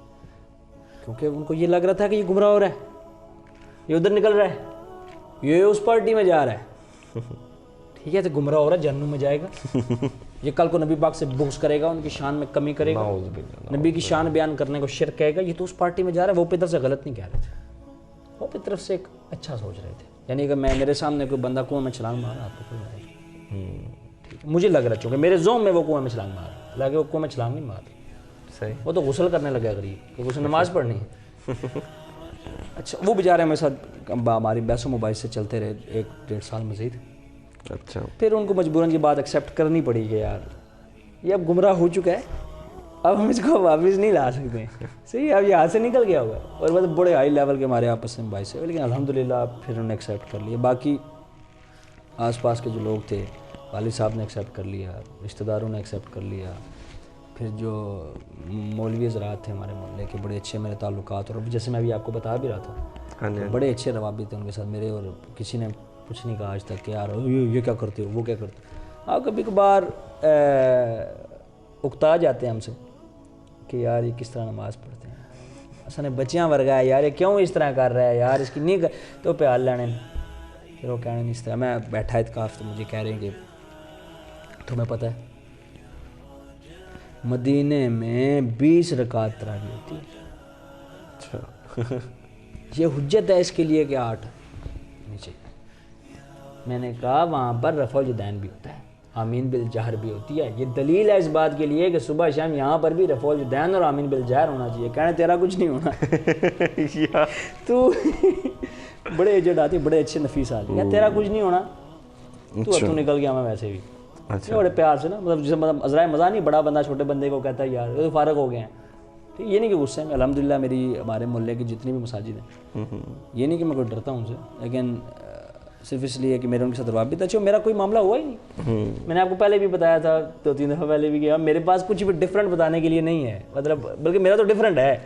کیونکہ ان کو یہ لگ رہا تھا کہ یہ گمراہ ہو رہا ہے, یہ ادھر نکل رہا ہے, یہ اس پارٹی میں جا رہا ہے. ٹھیک ہے, تو گمراہ ہو رہا ہے, جہنم میں جائے گا. یہ کل کو نبی پاک سے بغض کرے گا, ان کی شان میں کمی کرے گا, نبی کی شان بیان کرنے کو شرک کہے گا, یہ تو اس پارٹی میں جا رہا ہے. وہ اپنی طرف سے غلط نہیں کہہ رہے تھے, وہ اپنی طرف سے ایک اچھا سوچ رہے تھے. یعنی کہ میرے سامنے کوئی بندہ کنویں میں چھلانگ مارا, آپ کو کوئی ٹھیک ہے, مجھے لگ رہا چونکہ میرے زوم میں وہ کنویں میں چھلانگ مار رہا, حالانکہ وہ کنویں میں چھلانگ نہیں مار رہا. صحیح. وہ تو غسل کرنے لگا غریب, کہ غسل نماز پڑھنی ہے. اچھا, وہ بیچارے میرے ساتھ ہماری بحث و مباحث سے چلتے رہے 1-1.5 سال مزید. اچھا, پھر ان کو مجبوراً یہ بات ایکسیپٹ کرنی پڑی کہ یار یہ اب گمراہ ہو چکا ہے, اب ہم اس کو واپس نہیں لا سکتے. صحیح, اب یہ ہاتھ سے نکل گیا ہوگا. اور مطلب بڑے ہائی لیول کے ہمارے آپس میں باعث ہے, لیکن الحمدللہ پھر انہوں نے ایکسیپٹ کر لیا. باقی آس پاس کے جو لوگ تھے, والد صاحب نے ایکسیپٹ کر لیا, رشتہ داروں نے ایکسیپٹ کر لیا, پھر جو مولوی حضرات تھے ہمارے محلے کے, بڑے اچھے میرے تعلقات, اور جیسے میں ابھی آپ کو بتا بھی رہا تھا, بڑے اچھے روابط تھے ان کے ساتھ میرے. اور کسی نے کچھ نہیں کہا آج تک کہ یار یہ کیا کرتے ہو, وہ کیا کرتے ہو. ہاں, کبھی کبھار اکتا جاتے ہیں ہم سے کہ یار یہ کس طرح نماز پڑھتے ہیں, اصل بچیاں ورگا ہے یار, یہ کیوں اس طرح کر رہا ہے یار, اس کی نہیں تو پہ حال لینے. پھر وہ کہنے نہیں اس طرح میں بیٹھا اعتکاف تو مجھے کہہ رہے ہیں کہ تمہیں پتہ ہے مدینے میں 20 رکعت تراویح ہوتی ہے. یہ حجت ہے اس کے لیے کہ 8 نیچے. میں نے کہا وہاں پر رفع الیدین بھی ہوتا ہے, آمین بالجہر بھی ہوتی ہے. یہ دلیل ہے اس بات کے لیے کہ صبح شام یہاں پر بھی رفع الیدین اور آمین بالجہر ہونا چاہیے. کہنے تیرا کچھ نہیں ہونا تو بڑے ایجنٹ آتے بڑے اچھے نفیس آتے ہیں, تیرا کچھ نہیں ہونا, تو نکل گیا میں ویسے بھی بڑے پیار سے نا, مطلب جسے مطلب عذرائے مزہ نہیں, بڑا بندہ چھوٹے بندے کو کہتا ہے یار تو فارغ ہو گئے ہیں. ٹھیک, یہ نہیں کہ غصے میں, الحمدللہ میری ہمارے محلے کی جتنی بھی مساجد ہیں, یہ نہیں کہ میں کوئی ڈرتا ہوں ان سے, لیکن صرف اس لیے کہ میرے ان کے ساتھ روابط اچھے, میرا کوئی معاملہ ہوا ہی نہیں. میں نے آپ کو پہلے بھی بتایا تھا 2-3 دفعہ پہلے بھی, کہ میرے پاس کچھ بھی ڈفرینٹ بتانے کے لیے نہیں ہے, مطلب بلکہ میرا تو ڈفرینٹ ہے,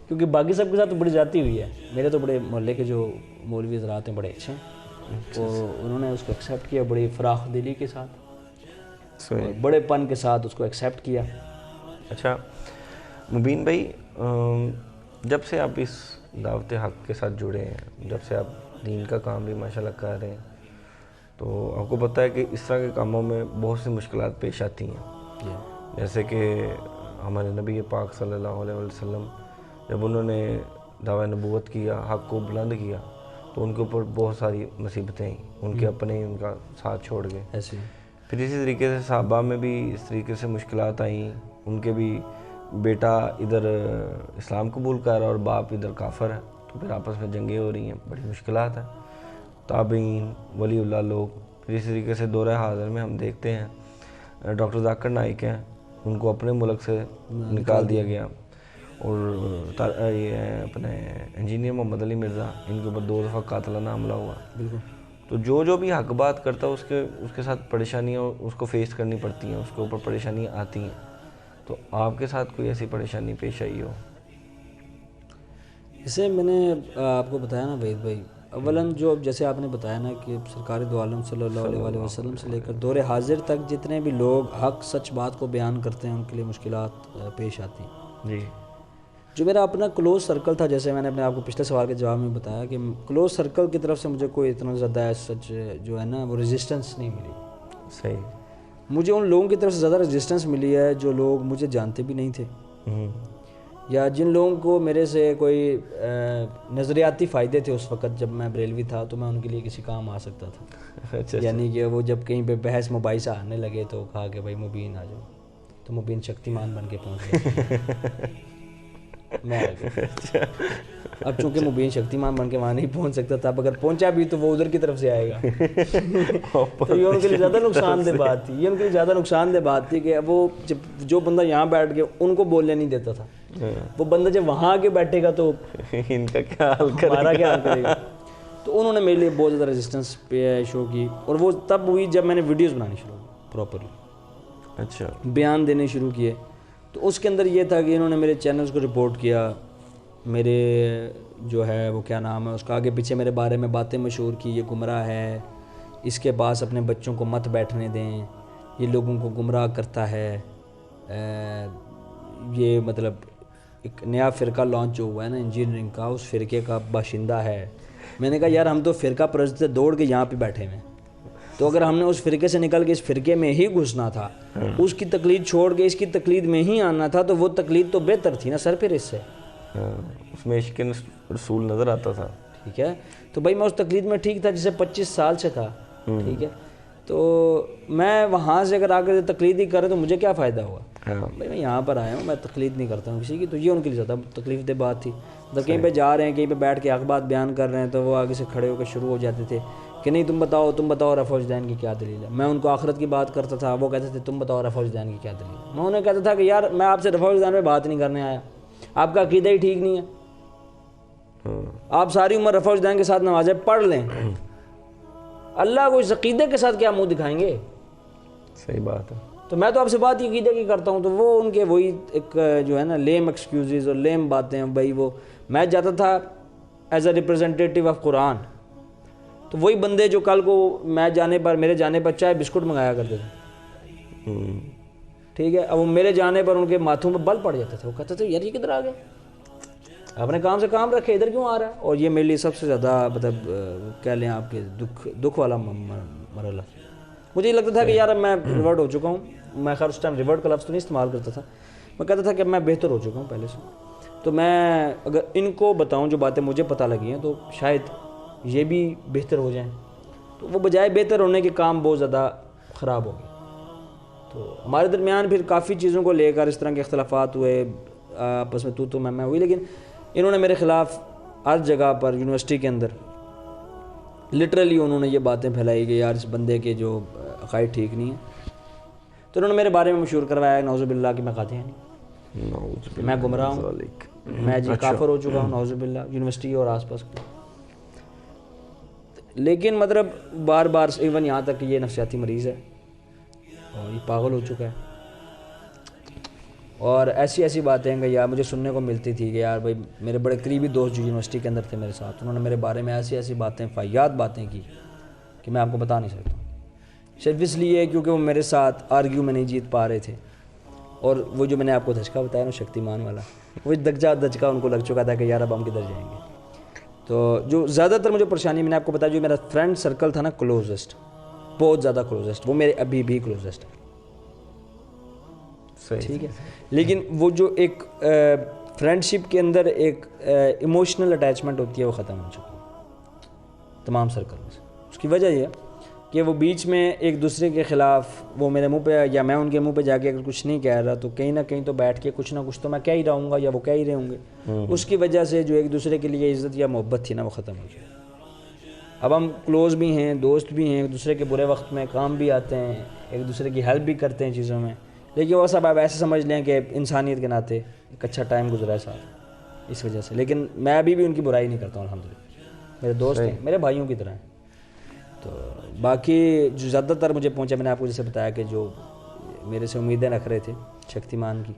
کیونکہ باقی سب کے ساتھ تو بڑی زیادتی ہوئی ہے. میرے تو بڑے محلے کے جو مولوی حضرات ہیں بڑے اچھے ہیں, تو انہوں نے اس کو ایکسیپٹ کیا بڑی فراخ دلی کے ساتھ, بڑے پن کے ساتھ اس کو ایکسیپٹ کیا. اچھا مبین بھائی, جب سے آپ اس دعوت حق کے ساتھ جڑے ہیں, جب سے آپ دین کا کام بھی ماشاءاللہ کر رہے ہیں, تو آپ کو پتہ ہے کہ اس طرح کے کاموں میں بہت سی مشکلات پیش آتی ہیں. جیسے کہ ہمارے نبی پاک صلی اللہ علیہ وسلم جب انہوں نے دعوی نبوت کیا, حق کو بلند کیا, تو ان کے اوپر بہت ساری مصیبتیں آئیں, ان کے اپنے ہی ان کا ساتھ چھوڑ گئے. ایسے پھر اسی طریقے سے صحابہ میں بھی اس طریقے سے مشکلات آئیں, ان کے بھی بیٹا ادھر اسلام قبول کر رہا اور باپ ادھر کافر ہے, تو پھر آپس میں جنگیں ہو رہی ہیں, بڑی مشکلات ہیں. تابعین, ولی اللہ لوگ. پھر اسی طریقے سے دورہ حاضر میں ہم دیکھتے ہیں ڈاکٹر ذاکر نائک ہیں, ان کو اپنے ملک سے نکال دیا گیا, اور یہ اپنے انجینئر محمد علی مرزا, ان کے اوپر 2 دفعہ قاتلانہ حملہ ہوا. بالکل. تو جو بھی حق بات کرتا ہے اس کے ساتھ پریشانیاں اس کو فیس کرنی پڑتی ہیں, اس کے اوپر پریشانیاں آتی ہیں. تو آپ کے ساتھ کوئی ایسی پریشانی پیش آئی ہو؟ اسے میں نے آپ کو بتایا نا وحید بھائی, اولاً جو جیسے آپ نے بتایا نا کہ سرکار دو عالم صلی اللہ علیہ وسلم سے لے کر دور حاضر تک جتنے بھی لوگ حق سچ بات کو بیان کرتے ہیں ان کے لیے مشکلات پیش آتی ہیں. جی. جو میرا اپنا کلوز سرکل تھا, جیسے میں نے اپنے آپ کو پچھلے سوال کے جواب میں بتایا کہ کلوز سرکل کی طرف سے مجھے کوئی اتنا زیادہ سچ جو ہے نا وہ ریزسٹنس نہیں ملی. صحیح. مجھے ان لوگوں کی طرف سے زیادہ ریزسٹنس ملی ہے جو لوگ مجھے جانتے بھی نہیں تھے, یا جن لوگوں کو میرے سے کوئی نظریاتی فائدے تھے. اس وقت جب میں بریلوی تھا تو میں ان کے لیے کسی کام آ سکتا تھا. یعنی کہ وہ جب کہیں پہ بحث مباحثہ آنے لگے تو کہا کہ بھائی مبین آ جاؤ, تو مبین شکتیمان بن کے پہنچ گیا. میں اب چونکہ مبین شکتیمان بن کے وہاں نہیں پہنچ سکتا تھا, اب اگر پہنچا بھی تو وہ ادھر کی طرف سے آئے گا. تو یہ ان کے لیے زیادہ نقصان دہ بات تھی, یہ ان کے لیے زیادہ نقصان دہ بات تھی کہ وہ جو بندہ یہاں بیٹھ کے ان کو بولنے نہیں دیتا تھا, وہ بندہ جب وہاں آ کے بیٹھے گا تو ان کا کیا حال ہمارا کیا حال کرے گا. تو انہوں نے میرے لیے بہت زیادہ ریزسٹنس شو کی, اور وہ تب ہوئی جب میں نے ویڈیوز بنانی شروع کی پراپرلی. اچھا. بیان دینے شروع کیے, تو اس کے اندر یہ تھا کہ انہوں نے میرے چینلز کو رپورٹ کیا, میرے جو ہے وہ کیا نام ہے اس کا, آگے پیچھے میرے بارے میں باتیں مشہور کی, یہ گمراہ ہے, اس کے پاس اپنے بچوں کو مت بیٹھنے دیں, یہ لوگوں کو گمراہ کرتا ہے, یہ مطلب ایک نیا فرقہ لانچ جو ہوا ہے نا انجینئرنگ کا, اس فرقے کا باشندہ ہے. میں نے کہا یار ہم تو فرقہ پرست سے دوڑ کے یہاں پہ بیٹھے ہوئے ہیں, تو اگر ہم نے اس فرقے سے نکل کے اس فرقے میں ہی گھسنا تھا, اس کی تقلید چھوڑ کے اس کی تقلید میں ہی آنا تھا, تو وہ تقلید تو بہتر تھی نا سر پھر اس سے. اس میں عشق رسول نظر آتا تھا. ٹھیک ہے, تو بھائی میں اس تقلید میں ٹھیک تھا جسے 25 سال سے تھا. ٹھیک ہے, تو میں وہاں سے اگر آ کر تقلید ہی کرے تو مجھے کیا فائدہ ہوا. بھائی میں یہاں پر آیا ہوں, میں تقلید نہیں کرتا ہوں کسی کی, تو یہ ان کے لیے زیادہ تکلیف دہ بات تھی. مطلب کہیں پہ جا رہے ہیں, کہیں پہ بیٹھ کے حق بات بیان کر رہے ہیں, تو وہ آگے سے کھڑے ہو کے شروع ہو جاتے تھے کہ نہیں تم بتاؤ رفع الیدین کی کیا دلیل ہے. میں ان کو آخرت کی بات کرتا تھا, وہ کہتے تھے تم بتاؤ رفع الیدین کی کیا دلیل ہے. میں انہیں کہتا تھا کہ یار میں آپ سے رفع الیدین پہ بات نہیں کرنے آیا, آپ کا عقیدہ ہی ٹھیک نہیں ہے. آپ ساری عمر رفع الیدین کے ساتھ نمازیں پڑھ لیں, اللہ کو اس عقیدے کے ساتھ کیا منہ دکھائیں گے. صحیح بات ہے. تو میں تو آپ سے بات یہ عقیدے کی کرتا ہوں, تو وہ ان کے وہی ایک جو ہے نا لیم ایکسکیوزز اور لیم باتیں. بھائی وہ میں جاتا تھا ایز اے ریپرزنٹیٹیو آف قرآن, تو وہی بندے جو کل کو میں جانے پر میرے جانے پر چائے بسکٹ منگایا کرتے تھے. ٹھیک ہے, اب وہ میرے جانے پر ان کے ماتھوں میں بل پڑ جاتے تھے, وہ کہتے تھے یار یہ کدھر آ گئے. اپنے کام سے کام رکھے، ادھر کیوں آ رہا ہے؟ اور یہ میرے لیے سب سے زیادہ مطلب کہہ لیں آپ کے دکھ والا مرحلہ. مجھے یہ لگتا تھا کہ یار اب میں ریورٹ ہو چکا ہوں. میں خیر اس ٹائم ریورٹ کا لفظ تو نہیں استعمال کرتا تھا، میں کہتا تھا کہ میں بہتر ہو چکا ہوں پہلے سے. تو میں اگر ان کو بتاؤں جو باتیں مجھے پتہ لگی ہیں تو شاید یہ بھی بہتر ہو جائیں. تو وہ بجائے بہتر ہونے کے کام بہت زیادہ خراب ہو گئے. تو ہمارے درمیان پھر کافی چیزوں کو لے کر اس طرح کے اختلافات ہوئے، آپس میں تو میں ہوئی. لیکن انہوں نے میرے خلاف ہر جگہ پر یونیورسٹی کے اندر لٹرلی انہوں نے یہ باتیں پھیلائی کہ یار اس بندے کے جو عقائد ٹھیک نہیں ہیں. تو انہوں نے میرے بارے میں مشہور کروایا نعوذ باللہ کہ میں قادیانی، میں گمراہ ہوں، میں جی کافر ہو چکا ہوں نعوذ باللہ یونیورسٹی اور آس پاس کی. لیکن مطلب بار بار ایون یہاں تک کہ یہ نفسیاتی مریض ہے اور یہ پاگل ہو چکا ہے. اور ایسی باتیں کہ یار مجھے سننے کو ملتی تھی کہ یار بھائی میرے بڑے قریبی دوست جو یونیورسٹی کے اندر تھے میرے ساتھ، انہوں نے میرے بارے میں ایسی باتیں فائیات باتیں کی کہ میں آپ کو بتا نہیں سکتا. صرف اس لیے کیونکہ وہ میرے ساتھ آرگیو میں نہیں جیت پا رہے تھے. اور وہ جو میں نے آپ کو دھچکا بتایا نا شکتیمان والا، وہ دھچکا ان کو لگ چکا تھا کہ یار اب ہم کدھر جائیں گے. تو جو زیادہ تر مجھے پریشانی میں نے آپ کو بتایا، جو میرا فرینڈ سرکل تھا نا کلوزسٹ، بہت زیادہ کلوزسٹ، وہ میرے ابھی بھی کلوزسٹ ہے. ٹھیک ہے، لیکن وہ جو ایک فرینڈ شپ کے اندر ایک ایموشنل اٹیچمنٹ ہوتی ہے وہ ختم ہو چکی ہے تمام سرکل میں سے. اس کی وجہ یہ ہے کہ وہ بیچ میں ایک دوسرے کے خلاف وہ میرے منہ پہ یا میں ان کے منہ پہ جا کے اگر کچھ نہیں کہہ رہا تو کہیں نہ کہیں تو بیٹھ کے کچھ نہ کچھ تو میں کہہ ہی رہوں گا یا وہ کہہ ہی رہے ہوں گے. اس کی وجہ سے جو ایک دوسرے کے لیے عزت یا محبت تھی نا وہ ختم ہو چکی. اب ہم کلوز بھی ہیں، دوست بھی ہیں، ایک دوسرے کے برے وقت میں کام بھی آتے ہیں، ایک دوسرے کی ہیلپ بھی کرتے ہیں چیزوں میں. لیکن وہ سب آپ ایسے سمجھ لیں کہ انسانیت کے ناطے ایک اچھا ٹائم گزرا ہے ساتھ اس وجہ سے. لیکن میں ابھی بھی ان کی برائی نہیں کرتا ہوں الحمدللہ. میرے دوست ہیں، میرے بھائیوں کی طرح ہیں. تو باقی جو زیادہ تر مجھے پہنچا، میں نے آپ کو جیسے بتایا کہ جو میرے سے امیدیں رکھ رہے تھے شکتیمان کی،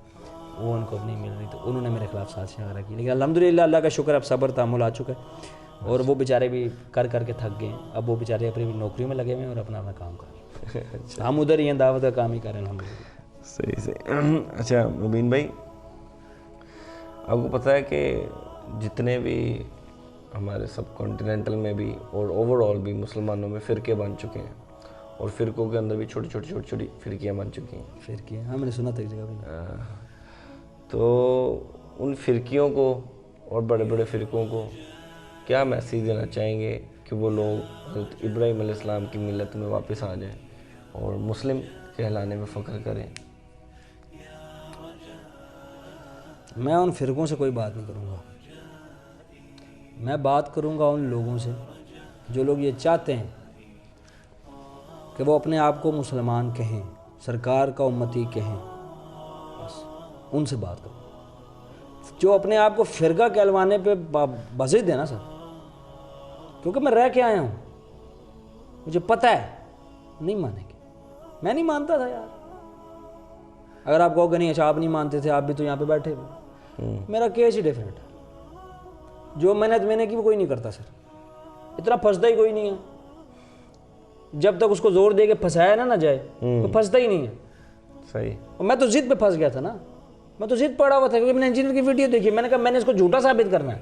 وہ ان کو اب نہیں مل رہی، تو انہوں نے میرے خلاف سازشیں وغیرہ کی. لیکن الحمدللہ اللہ کا شکر اب صبر تحمل آ چکا ہے اور وہ بیچارے بھی کر کے تھک گئے ہیں. اب وہ بیچارے اپنی نوکریوں میں لگے ہوئے ہیں اور اپنا کام کر رہے ہیں. ہم ادھر ہی ہیں، دعوت کا کام ہی کر رہے ہیں الحمدللہ. صحیح. اچھا مبین بھائی، آپ کو پتہ ہے کہ جتنے بھی ہمارے سب کانٹیننٹل میں بھی اور اوور آل بھی مسلمانوں میں فرقے بن چکے ہیں اور فرقوں کے اندر بھی چھوٹی چھوٹی فرقیاں بن چکی ہیں. فرقیاں ہاں میں نے سنا تھا ایک جگہ پہ. تو ان فرقیوں کو اور بڑے فرقوں کو کیا میسیج دینا چاہیں گے کہ وہ لوگ حضرت ابراہیم علیہ السلام کی ملت میں واپس آ جائیں اور مسلم کہلانے میں فخر کریں؟ میں ان فرقوں سے کوئی بات نہیں کروں گا. میں بات کروں گا ان لوگوں سے جو لوگ یہ چاہتے ہیں کہ وہ اپنے آپ کو مسلمان کہیں، سرکار کا امتی کہیں. بس ان سے بات کروں. جو اپنے آپ کو فرقہ کہلوانے پہ بضد ہے نا سر، کیونکہ میں رہ کے آیا ہوں، مجھے پتہ ہے نہیں مانیں گے. میں نہیں مانتا تھا یار. اگر آپ کہو کہ نہیں اچھا آپ نہیں مانتے تھے، آپ بھی تو یہاں پہ بیٹھے ہوئے، میرا کیس ہی ڈیفرنٹ ہے. جو محنت میں نے کی وہ کوئی نہیں کرتا سر. اتنا پھنستا ہی کوئی نہیں ہے. جب تک اس کو زور دے کے پھنسایا نہ جائے تو پھنستا ہی نہیں ہے. صحیح. اور میں تو ضد پہ پھنس گیا تھا نا. میں تو ضد پڑا ہوا تھا کیونکہ میں نے انجینئر کی ویڈیو دیکھی. میں نے کہا میں نے اس کو جھوٹا ثابت کرنا ہے.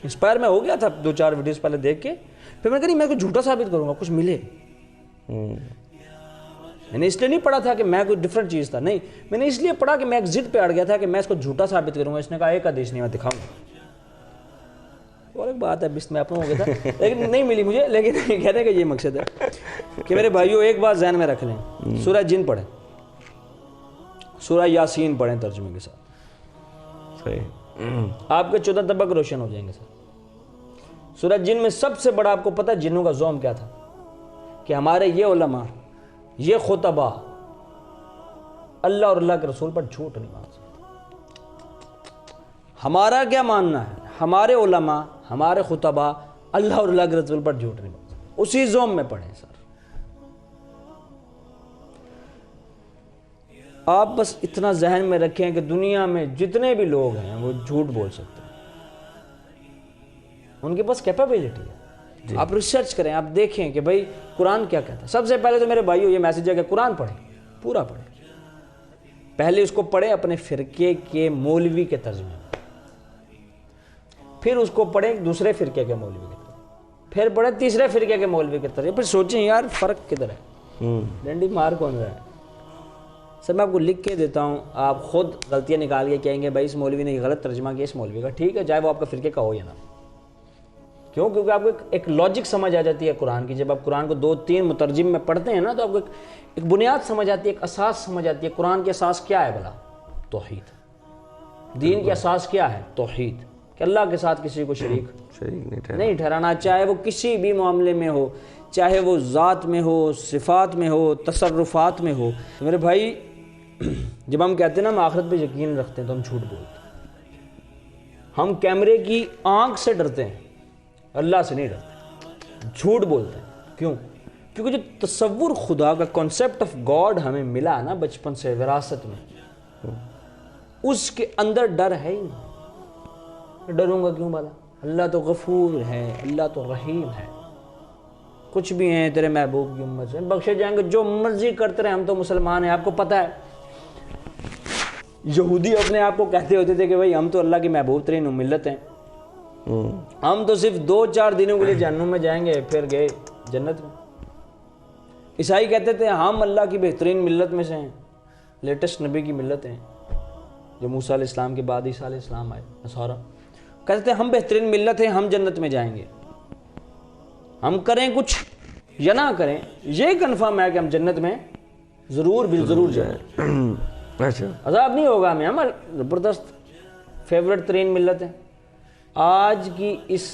انسپائر میں ہو گیا تھا 2-4 ویڈیوز پہلے دیکھ کے. پھر میں نے کہا نہیں میں کو جھوٹا ثابت کروں گا کچھ ملے. میں نے اس لیے نہیں پڑھا تھا کہ میں کوئی ڈفرنٹ چیز تھا، نہیں، میں نے اس لیے پڑھا کہ میں ایک ضد پہ اڑ گیا تھا کہ میں اس کو جھوٹا ثابت کروں گا. اس نے کہا ایک حدیث نہیں میں دکھاؤں گا. اور ایک بات ہے بس میں اپنا ہو گیا تھا لیکن نہیں ملی مجھے. لیکن کہنے کا یہ مقصد ہے کہ میرے بھائیوں ایک بات ذہن میں رکھ لیں. سورہ جن پڑھیں، سورہ یاسین پڑھیں ترجمے کے ساتھ. صحیح. آپ کے 14 طبق روشن ہو جائیں گے سر. سورہ جن میں سب سے بڑا آپ کو پتہ ہے جنوں کا زوم کیا تھا؟ کہ ہمارے یہ علماء، یہ خطبہ اللہ اور اللہ کے رسول پر جھوٹ نہیں مان سکتے. ہمارا کیا ماننا ہے؟ ہمارے علماء، ہمارے خطبہ اللہ اور اللہ کے رسول پر جھوٹ نہیں مان سکتے. اسی زوم میں پڑھیں سر. آپ بس اتنا ذہن میں رکھیں کہ دنیا میں جتنے بھی لوگ ہیں وہ جھوٹ بول سکتے ہیں. ان کے پاس کیپیبلٹی ہے. آپ ریسرچ کریں، آپ دیکھیں کہ بھائی قرآن کیا کہتا ہے. سب سے پہلے تو میرے بھائیو یہ میسیج ہے کہ قرآن پڑھیں، پورا پڑھیں. پہلے اس کو پڑھیں اپنے فرقے کے مولوی کے ترجمے میں. پھر اس کو پڑھیں دوسرے فرقے کے مولوی کی طرف، پھر پڑھیں تیسرے فرقے کے مولوی کی طرف، پھر سوچیں یار فرق کدھر ہے، ڈنڈی مار کون رہا ہے؟ سر میں آپ کو لکھ کے دیتا ہوں، آپ خود غلطیاں نکال کے کہیں گے بھائی اس مولوی نے غلط ترجمہ کیا اس مولوی کا، ٹھیک ہے چاہے وہ آپ کا فرقے کا ہو یا نہ، کیوں؟ کیونکہ آپ کو ایک لاجک سمجھ آ جاتی ہے قرآن کی، جب آپ قرآن کو 2-3 مترجم میں پڑھتے ہیں نا تو آپ کو ایک بنیاد سمجھ آتی ہے، ایک اساس سمجھ آتی ہے۔ قرآن کی اساس کیا ہے بھلا؟ توحید۔ دین کی اساس کیا ہے؟ توحید، کہ اللہ کے ساتھ کسی کو شریک نہیں ٹھہرانا، چاہے وہ کسی بھی معاملے میں ہو، چاہے وہ ذات میں ہو، صفات میں ہو، تصرفات میں ہو۔ تو میرے بھائی جب ہم کہتے ہیں نا ہم آخرت پہ یقین رکھتے ہیں تو ہم جھوٹ بولتے ہیں، ہم کیمرے کی آنکھ سے ڈرتے ہیں، اللہ سے نہیں ڈرتے، جھوٹ بولتے ہیں۔ کیوں؟ کیونکہ جو تصور خدا کا کنسیپٹ آف گاڈ ہمیں ملا نا بچپن سے وراثت میں، اس کے اندر ڈر ہے ہی نہیں۔ ڈروں گا کیوں بھلا؟ اللہ تو غفور ہے، اللہ تو رحیم ہے، کچھ بھی ہیں تیرے محبوب کی امت سے بخشے جائیں گے، جو مرضی کرتے رہے، ہم تو مسلمان ہیں۔ آپ کو پتہ ہے یہودی اپنے آپ کو کہتے ہوتے تھے کہ بھائی ہم تو اللہ کی محبوب ترین ملت ہیں، ہم تو صرف 2-4 دنوں کے لیے جہنم میں جائیں گے پھر گئے جنت میں۔ عیسائی کہتے تھے ہم اللہ کی بہترین ملت میں سے ہیں، لیٹسٹ نبی کی ملت ہیں، جو موسیٰ علیہ السلام کے بعد عیسیٰ علیہ السلام آئے۔ نصارہ کہتے تھے ہم بہترین ملت ہیں، ہم جنت میں جائیں گے، ہم کریں کچھ یا نہ کریں یہ کنفرم ہے کہ ہم جنت میں ضرور جائیں، عذاب نہیں ہوگا ہمیں، ہمارے زبردست فیورٹ ترین ملت ہے۔ آج کی اس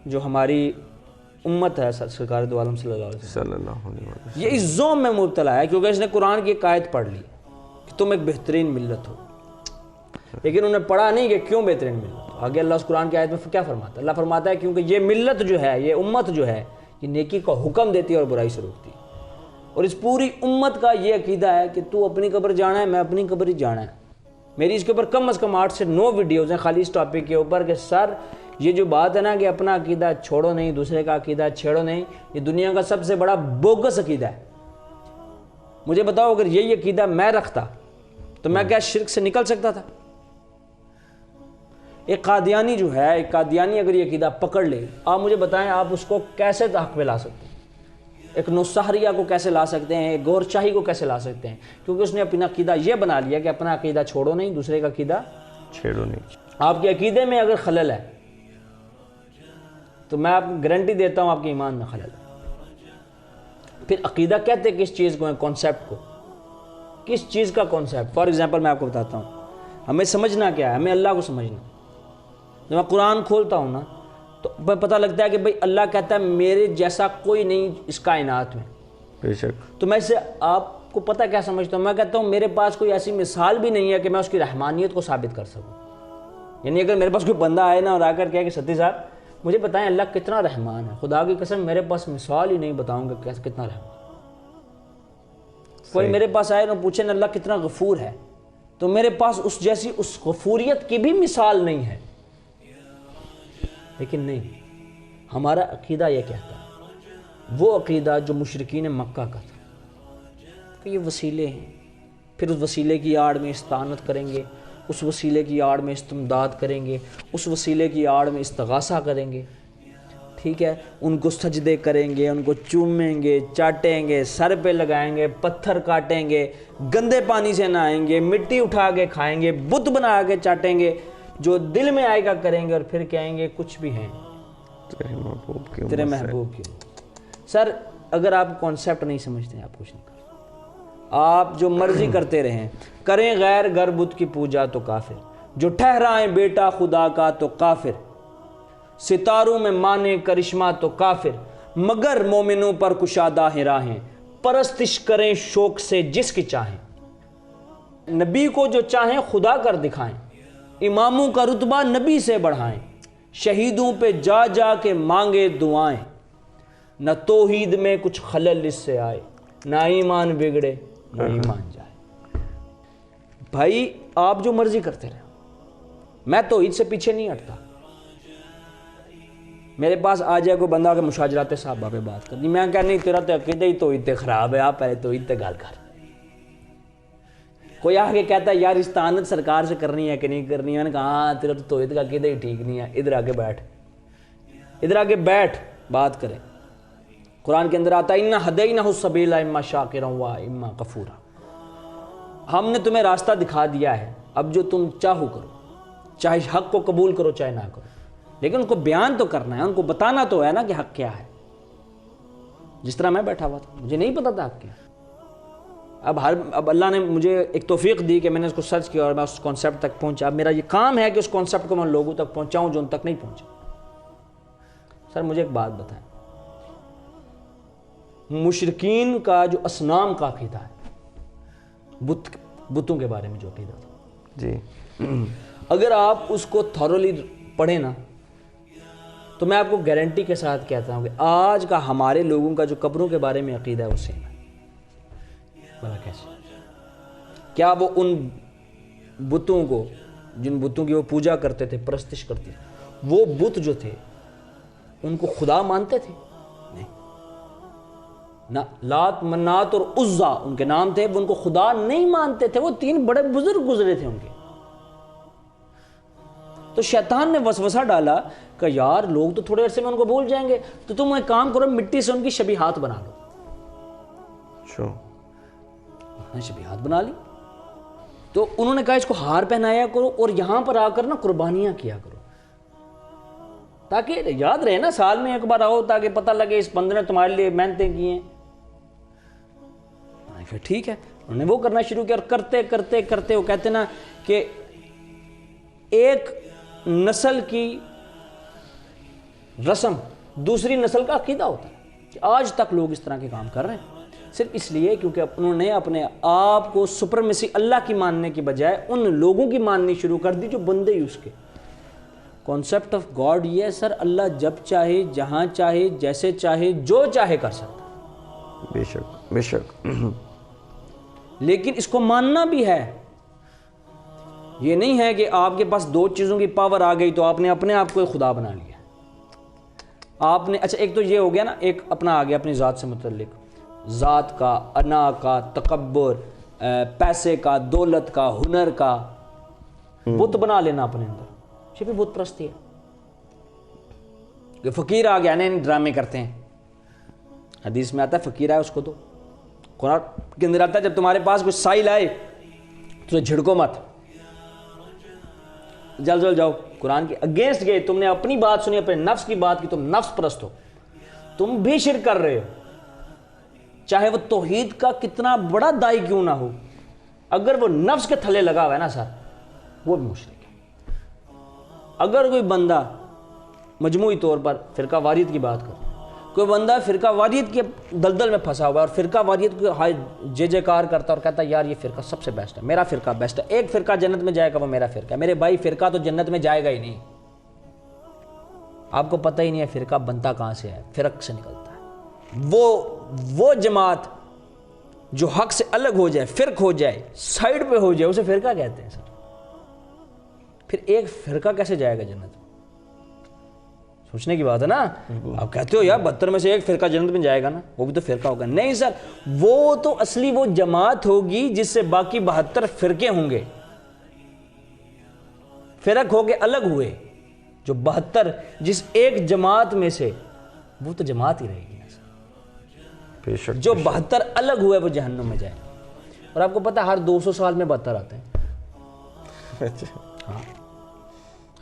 جو ہماری امت ہے سرکار دو عالم صلی اللہ علیہ وسلم، یہ اس ذوم میں مبتلا ہے کیونکہ اس نے قرآن کی ایک آیت پڑھ لی کہ تم ایک بہترین ملت ہو، لیکن انہیں پڑھا نہیں کہ کیوں بہترین ملت ہو۔ آگے اللہ اس قرآن کی آیت میں کیا فرماتا ہے؟ اللہ فرماتا ہے کیونکہ یہ ملت جو ہے، یہ امت جو ہے، یہ نیکی کا حکم دیتی ہے اور برائی سے روکتی ہے، اور اس پوری امت کا یہ عقیدہ ہے کہ تو اپنی قبر جانا ہے، میں اپنی قبر ہی جانا ہے۔ میری اس کے اوپر کم از کم 8 سے 9 ویڈیوز ہیں خالی اس ٹاپک کے اوپر کہ سر یہ جو بات ہے نا کہ اپنا عقیدہ چھوڑو نہیں، دوسرے کا عقیدہ چھیڑو نہیں، یہ دنیا کا سب سے بڑا بوگس عقیدہ ہے۔ مجھے بتاؤ اگر یہی عقیدہ میں رکھتا تو میں کیا شرک سے نکل سکتا تھا؟ ایک قادیانی جو ہے، ایک قادیانی اگر یہ عقیدہ پکڑ لے، آپ مجھے بتائیں آپ اس کو کیسے حق پہ لا سکتے ہیں؟ ایک نصاریہ کو کیسے لا سکتے ہیں؟ ایک گور شاہی کو کیسے لا سکتے ہیں؟ کیونکہ اس نے اپنا عقیدہ یہ بنا لیا کہ اپنا عقیدہ چھوڑو نہیں، دوسرے کا عقیدہ چھیڑو نہیں۔ آپ کے عقیدے میں اگر خلل ہے تو میں آپ کو گارنٹی دیتا ہوں آپ کے ایمان میں خلل ہے۔ پھر عقیدہ کہتے کس چیز کو ہے؟ کانسیپٹ کو۔ کس چیز کا کانسیپٹ؟ فار ایگزامپل میں آپ کو بتاتا ہوں، ہمیں سمجھنا کیا ہے؟ ہمیں اللہ کو سمجھنا۔ جب میں قرآن کھولتا ہوں نا تو پتہ لگتا ہے کہ بھئی اللہ کہتا ہے میرے جیسا کوئی نہیں اس کائنات میں، بے شک۔ تو میں اسے آپ کو پتہ کیا سمجھتا ہوں؟ میں کہتا ہوں میرے پاس کوئی ایسی مثال بھی نہیں ہے کہ میں اس کی رحمانیت کو ثابت کر سکوں۔ یعنی اگر میرے پاس کوئی بندہ آئے نا اور آ کر کہے کہ ستی صاحب مجھے بتائیں اللہ کتنا رحمان ہے، خدا کی قسم میرے پاس مثال ہی نہیں بتاؤں گا کیسے کتنا رحمان۔ کوئی میرے پاس آئے نا پوچھے نا اللہ کتنا غفور ہے، تو میرے پاس اس جیسی اس غفوریت کی بھی مثال نہیں ہے۔ لیکن نہیں، ہمارا عقیدہ یہ کہتا ہے، وہ عقیدہ جو مشرکین مکہ کا تھا کہ یہ وسیلے ہیں، پھر اس وسیلے کی آڑ میں استعانت کریں گے، اس وسیلے کی آڑ میں استمداد کریں گے، اس وسیلے کی آڑ میں استغاثہ کریں گے، ٹھیک ہے، ان کو سجدے کریں گے، ان کو چومیں گے، چاٹیں گے، سر پہ لگائیں گے، پتھر کاٹیں گے، گندے پانی سے نہائیں گے، مٹی اٹھا کے کھائیں گے، بت بنا کے چاٹیں گے، جو دل میں آئے گا کریں گے، اور پھر کہیں گے کچھ بھی ہیں تیرے محبوب کی۔ سر اگر آپ کانسیپٹ نہیں سمجھتے ہیں آپ کچھ نہیں کرتے، آپ جو مرضی کرتے رہیں، کریں غیر گر بت کی پوجا تو کافر، جو ٹھہرائیں بیٹا خدا کا تو کافر، ستاروں میں مانے کرشمہ تو کافر، مگر مومنوں پر کشادہ ہیں راہیں، پرستش کریں شوق سے جس کی چاہیں، نبی کو جو چاہیں خدا کر دکھائیں، اماموں کا رتبہ نبی سے بڑھائیں، شہیدوں پہ جا جا کے مانگے دعائیں، نہ توحید میں کچھ خلل اس سے آئے، نہ ایمان بگڑے نہ ایمان جائے۔ بھائی آپ جو مرضی کرتے رہے، میں توحید سے پیچھے نہیں ہٹتا۔ میرے پاس آ جائے کوئی بندہ کہ مشاجرات صحابہ پہ بات کرنی، میں کہا نہیں تیرا تو عقیدہ ہی توحید تے خراب ہے، آپ پہلے توحید تے گال کر، کوئی آگے کہتا ہے یار استعانت سرکار سے کرنی ہے کہ نہیں کرنی ہے، میں نے کہا ہاں تیرا تو توحید کا عقیدہ ہی ٹھیک نہیں ہے، ادھر آگے بیٹھ بات کریں۔ قرآن کے اندر آتا ہے اِنَّا هَدَيْنَاهُ السَّبِيلَ اِمَّا شَاكِرًا وَإِمَّا كَفُورًا، ہم نے تمہیں راستہ دکھا دیا ہے، اب جو تم چاہو کرو، چاہے حق کو قبول کرو چاہے نہ کرو، لیکن ان کو بیان تو کرنا ہے، ان کو بتانا تو ہے نا کہ حق کیا ہے۔ جس طرح میں بیٹھا ہوا تھا، مجھے نہیں پتا تھا حق کیا ہے۔ اب اللہ نے مجھے ایک توفیق دی کہ میں نے اس کو سرچ کیا اور میں اس کانسیپٹ تک پہنچا۔ اب میرا یہ کام ہے کہ اس کانسیپٹ کو میں لوگوں تک پہنچاؤں جو ان تک نہیں پہنچا۔ سر مجھے ایک بات بتائیں، مشرکین کا جو اصنام کا عقیدہ ہے، بتوں کے بارے میں جو عقیدہ تھا جی، اگر آپ اس کو تھورولی پڑھیں نا تو میں آپ کو گارنٹی کے ساتھ کہتا ہوں کہ آج کا ہمارے لوگوں کا جو قبروں کے بارے میں عقیدہ ہے وہ سیم ہے۔ بھلا کیسے؟ کیا وہ ان بتوں کو، جن بتوں کی وہ پوجا کرتے تھے، پرستش کرتے تھے، وہ بت جو تھے ان کو خدا مانتے تھے؟ نہیں، نہ لات منات اور عزا ان کے نام تھے، وہ ان کو خدا نہیں مانتے تھے، وہ 3 بڑے بزرگ گزرے تھے ان کے۔ تو شیطان نے وسوسہ ڈالا کہ یار لوگ تو تھوڑے عرصے میں ان کو بھول جائیں گے، تو تم ایک کام کرو، مٹی سے ان کی شبیہات بنا لو۔ شبیہات بنا لی تو انہوں نے کہا اس کو ہار پہنایا کرو اور یہاں پر آ کر نا قربانیاں کیا کرو، تاکہ یاد رہے نا، سال میں ایک بار آؤ تاکہ پتہ لگے اس بندے نے تمہارے لیے محنتیں کی ہیں۔ پھر ٹھیک ہے، انہوں نے وہ کرنا شروع کیا، اور کرتے کرتے کرتے وہ کہتے نا کہ ایک نسل کی رسم دوسری نسل کا عقیدہ ہوتا ہے، کہ آج تک لوگ اس طرح کے کام کر رہے ہیں، صرف اس لیے کیونکہ انہوں نے اپنے آپ کو سپرمیسی اللہ کی ماننے کی بجائے ان لوگوں کی ماننی شروع کر دی جو بندے ہی اس کے۔ کانسیپٹ آف گاڈ یہ ہے سر، اللہ جب چاہے، جہاں چاہے، جیسے چاہے، جو چاہے کر سکتا، بے شک بے شک، لیکن اس کو ماننا بھی ہے۔ یہ نہیں ہے کہ آپ کے پاس 2 چیزوں کی پاور آ گئی تو آپ نے اپنے آپ کو خدا بنا لیا۔ آپ نے اچھا ایک تو یہ ہو گیا نا، ایک اپنا آ گیا اپنی ذات سے متعلق، ذات کا، انا کا، تکبر، پیسے کا، دولت کا، ہنر کا بت بنا لینا اپنے اندر، یہ بھی بت پرستی ہے۔ کہ فقیر آ گیا، نہیں ڈرامے کرتے ہیں، حدیث میں آتا ہے فقیر آئے اس کو دو، قرآن کے اندر آتا ہے جب تمہارے پاس کوئی سائل آئے تو جھڑکو مت، جلد جاؤ، قرآن کے اگینسٹ گئے، تم نے اپنی بات سنی، اپنے نفس کی بات کی، تم نفس پرست ہو، تم بھی شرک کر رہے ہو، چاہے وہ توحید کا کتنا بڑا دائی کیوں نہ ہو، اگر وہ نفس کے تھلے لگا ہوا ہے نا سر، وہ بھی مشرک ہے۔ اگر کوئی بندہ مجموعی طور پر فرقہ واریت کی بات کرے، کوئی بندہ فرقہ واریت کے دلدل میں پھنسا ہوا ہے اور فرقہ واریت کو جے کار کرتا اور کہتا ہے یار یہ فرقہ سب سے بیسٹ ہے، میرا فرقہ بیسٹ ہے، ایک فرقہ جنت میں جائے گا وہ میرا فرقہ ہے، میرے بھائی فرقہ تو جنت میں جائے گا ہی نہیں، آپ کو پتہ ہی نہیں ہے فرقہ بنتا کہاں سے ہے، فرق سے نکلتا ہے۔ وہ جماعت جو حق سے الگ ہو جائے، فرق ہو جائے، سائیڈ پہ ہو جائے، اسے فرقہ کہتے ہیں سر۔ پھر ایک فرقہ کیسے جائے گا جنت میں؟ سوچنے کی بات ہے نا۔ آپ کہتے ہو یار 72 میں سے ایک فرقہ جنت میں جائے گا نا، وہ بھی تو فرقہ ہوگا، نہیں سر، وہ تو اصلی وہ جماعت ہوگی جس سے باقی 72 فرقے ہوں گے، فرق ہو کے الگ ہوئے، جو 72 جس ایک جماعت میں سے، وہ تو جماعت ہی رہے گی نا سر۔ بے شک، جو 72 الگ ہوئے وہ جہنم میں جائے، اور آپ کو پتہ ہے ہر 200 سال میں 72 آتے ہیں، ہاں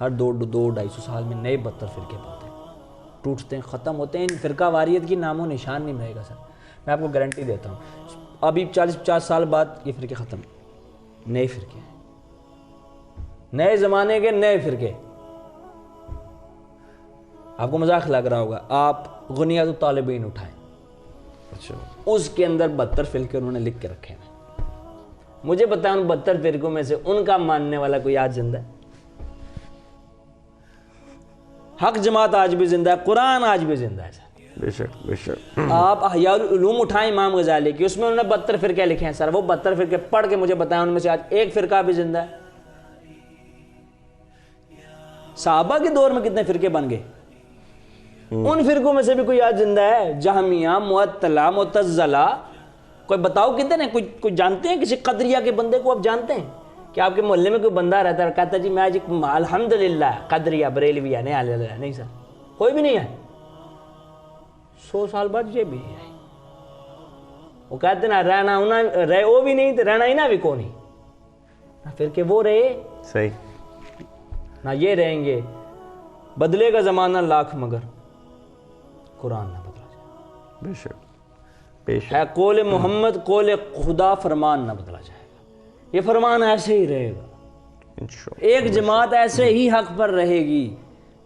ہر 200-250 سال میں نئے 72 فرقے بنتے ہیں، ٹوٹتے ہیں، ختم ہوتے ہیں، ان فرقہ واریت کی نام و نشان نہیں رہے گا سر، میں آپ کو گارنٹی دیتا ہوں۔ ابھی 40-50 سال بعد یہ فرقے ختم، نئے فرقے، نئے زمانے کے نئے فرقے۔ آپ کو مذاق لگ رہا ہوگا، آپ غنیات الطالبین اٹھائیں، اچھا اس کے اندر 72 فرقے انہوں نے لکھ کے رکھے ہیں، مجھے بتائیں ان 72 فرقوں میں سے ان کا ماننے والا کوئی آج زندہ ہے؟ حق جماعت آج بھی زندہ ہے، قرآن آج بھی زندہ ہے سر۔ بے شک بے شک، آپ احیاء العلوم اٹھائیں امام غزالی کی، اس میں انہوں نے 72 فرقے لکھے ہیں سر، وہ 72 فرقے پڑھ کے مجھے بتائیں ان میں سے آج ایک فرقہ بھی زندہ ہے؟ صحابہ کے دور میں کتنے فرقے بن گئے، ان فرقوں میں سے بھی کوئی آج زندہ ہے؟ جہمیہ، معطلہ، معتزلہ، کوئی بتاؤ کتنے ہیں؟ کوئی جانتے ہیں کسی قدریہ کے بندے کو؟ آپ جانتے ہیں کہ آپ کے محلے میں کوئی بندہ رہتا ہے کہتا ہے جی میں آج الحمدللہ قدریہ بریلوی ہے؟ نہیں سر، کوئی بھی نہیں ہے۔ 100 سال بعد یہ بھی ہے، وہ کہتے ہیں نا رہنا ہونا رہے وہ بھی نہیں تو رہنا ہی نہ بھی کو نہیں، نہ پھر کہ وہ رہے صحیح، نہ یہ رہیں گے۔ بدلے گا زمانہ لاکھ مگر قرآن نہ بدلا جائے، بے شک بے شک، ہے قول محمد قول خدا فرمان نہ بدلا جائے گا، یہ فرمان ایسے ہی رہے گا۔ انشاءاللہ۔ ایک جماعت ایسے ہی حق پر رہے گی